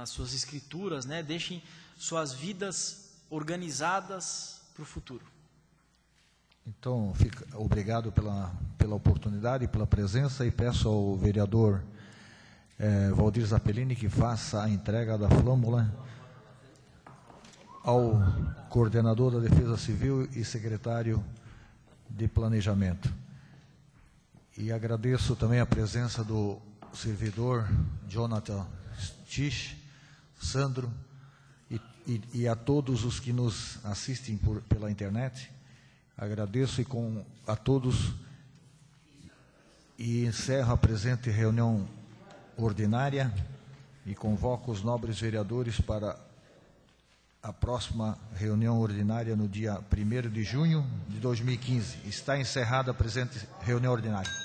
suas escrituras, né? Deixem suas vidas organizadas para o futuro. Então, obrigado pela oportunidade, pela presença, e peço ao vereador Valdir Zappellini que faça a entrega da flâmula ao coordenador da Defesa Civil e secretário de Planejamento. E agradeço também a presença do servidor Jonathan Stich, Sandro, e a todos os que nos assistem pela internet. Agradeço a todos e encerro a presente reunião ordinária e convoco os nobres vereadores para a próxima reunião ordinária no dia 1º de junho de 2015. Está encerrada a presente reunião ordinária.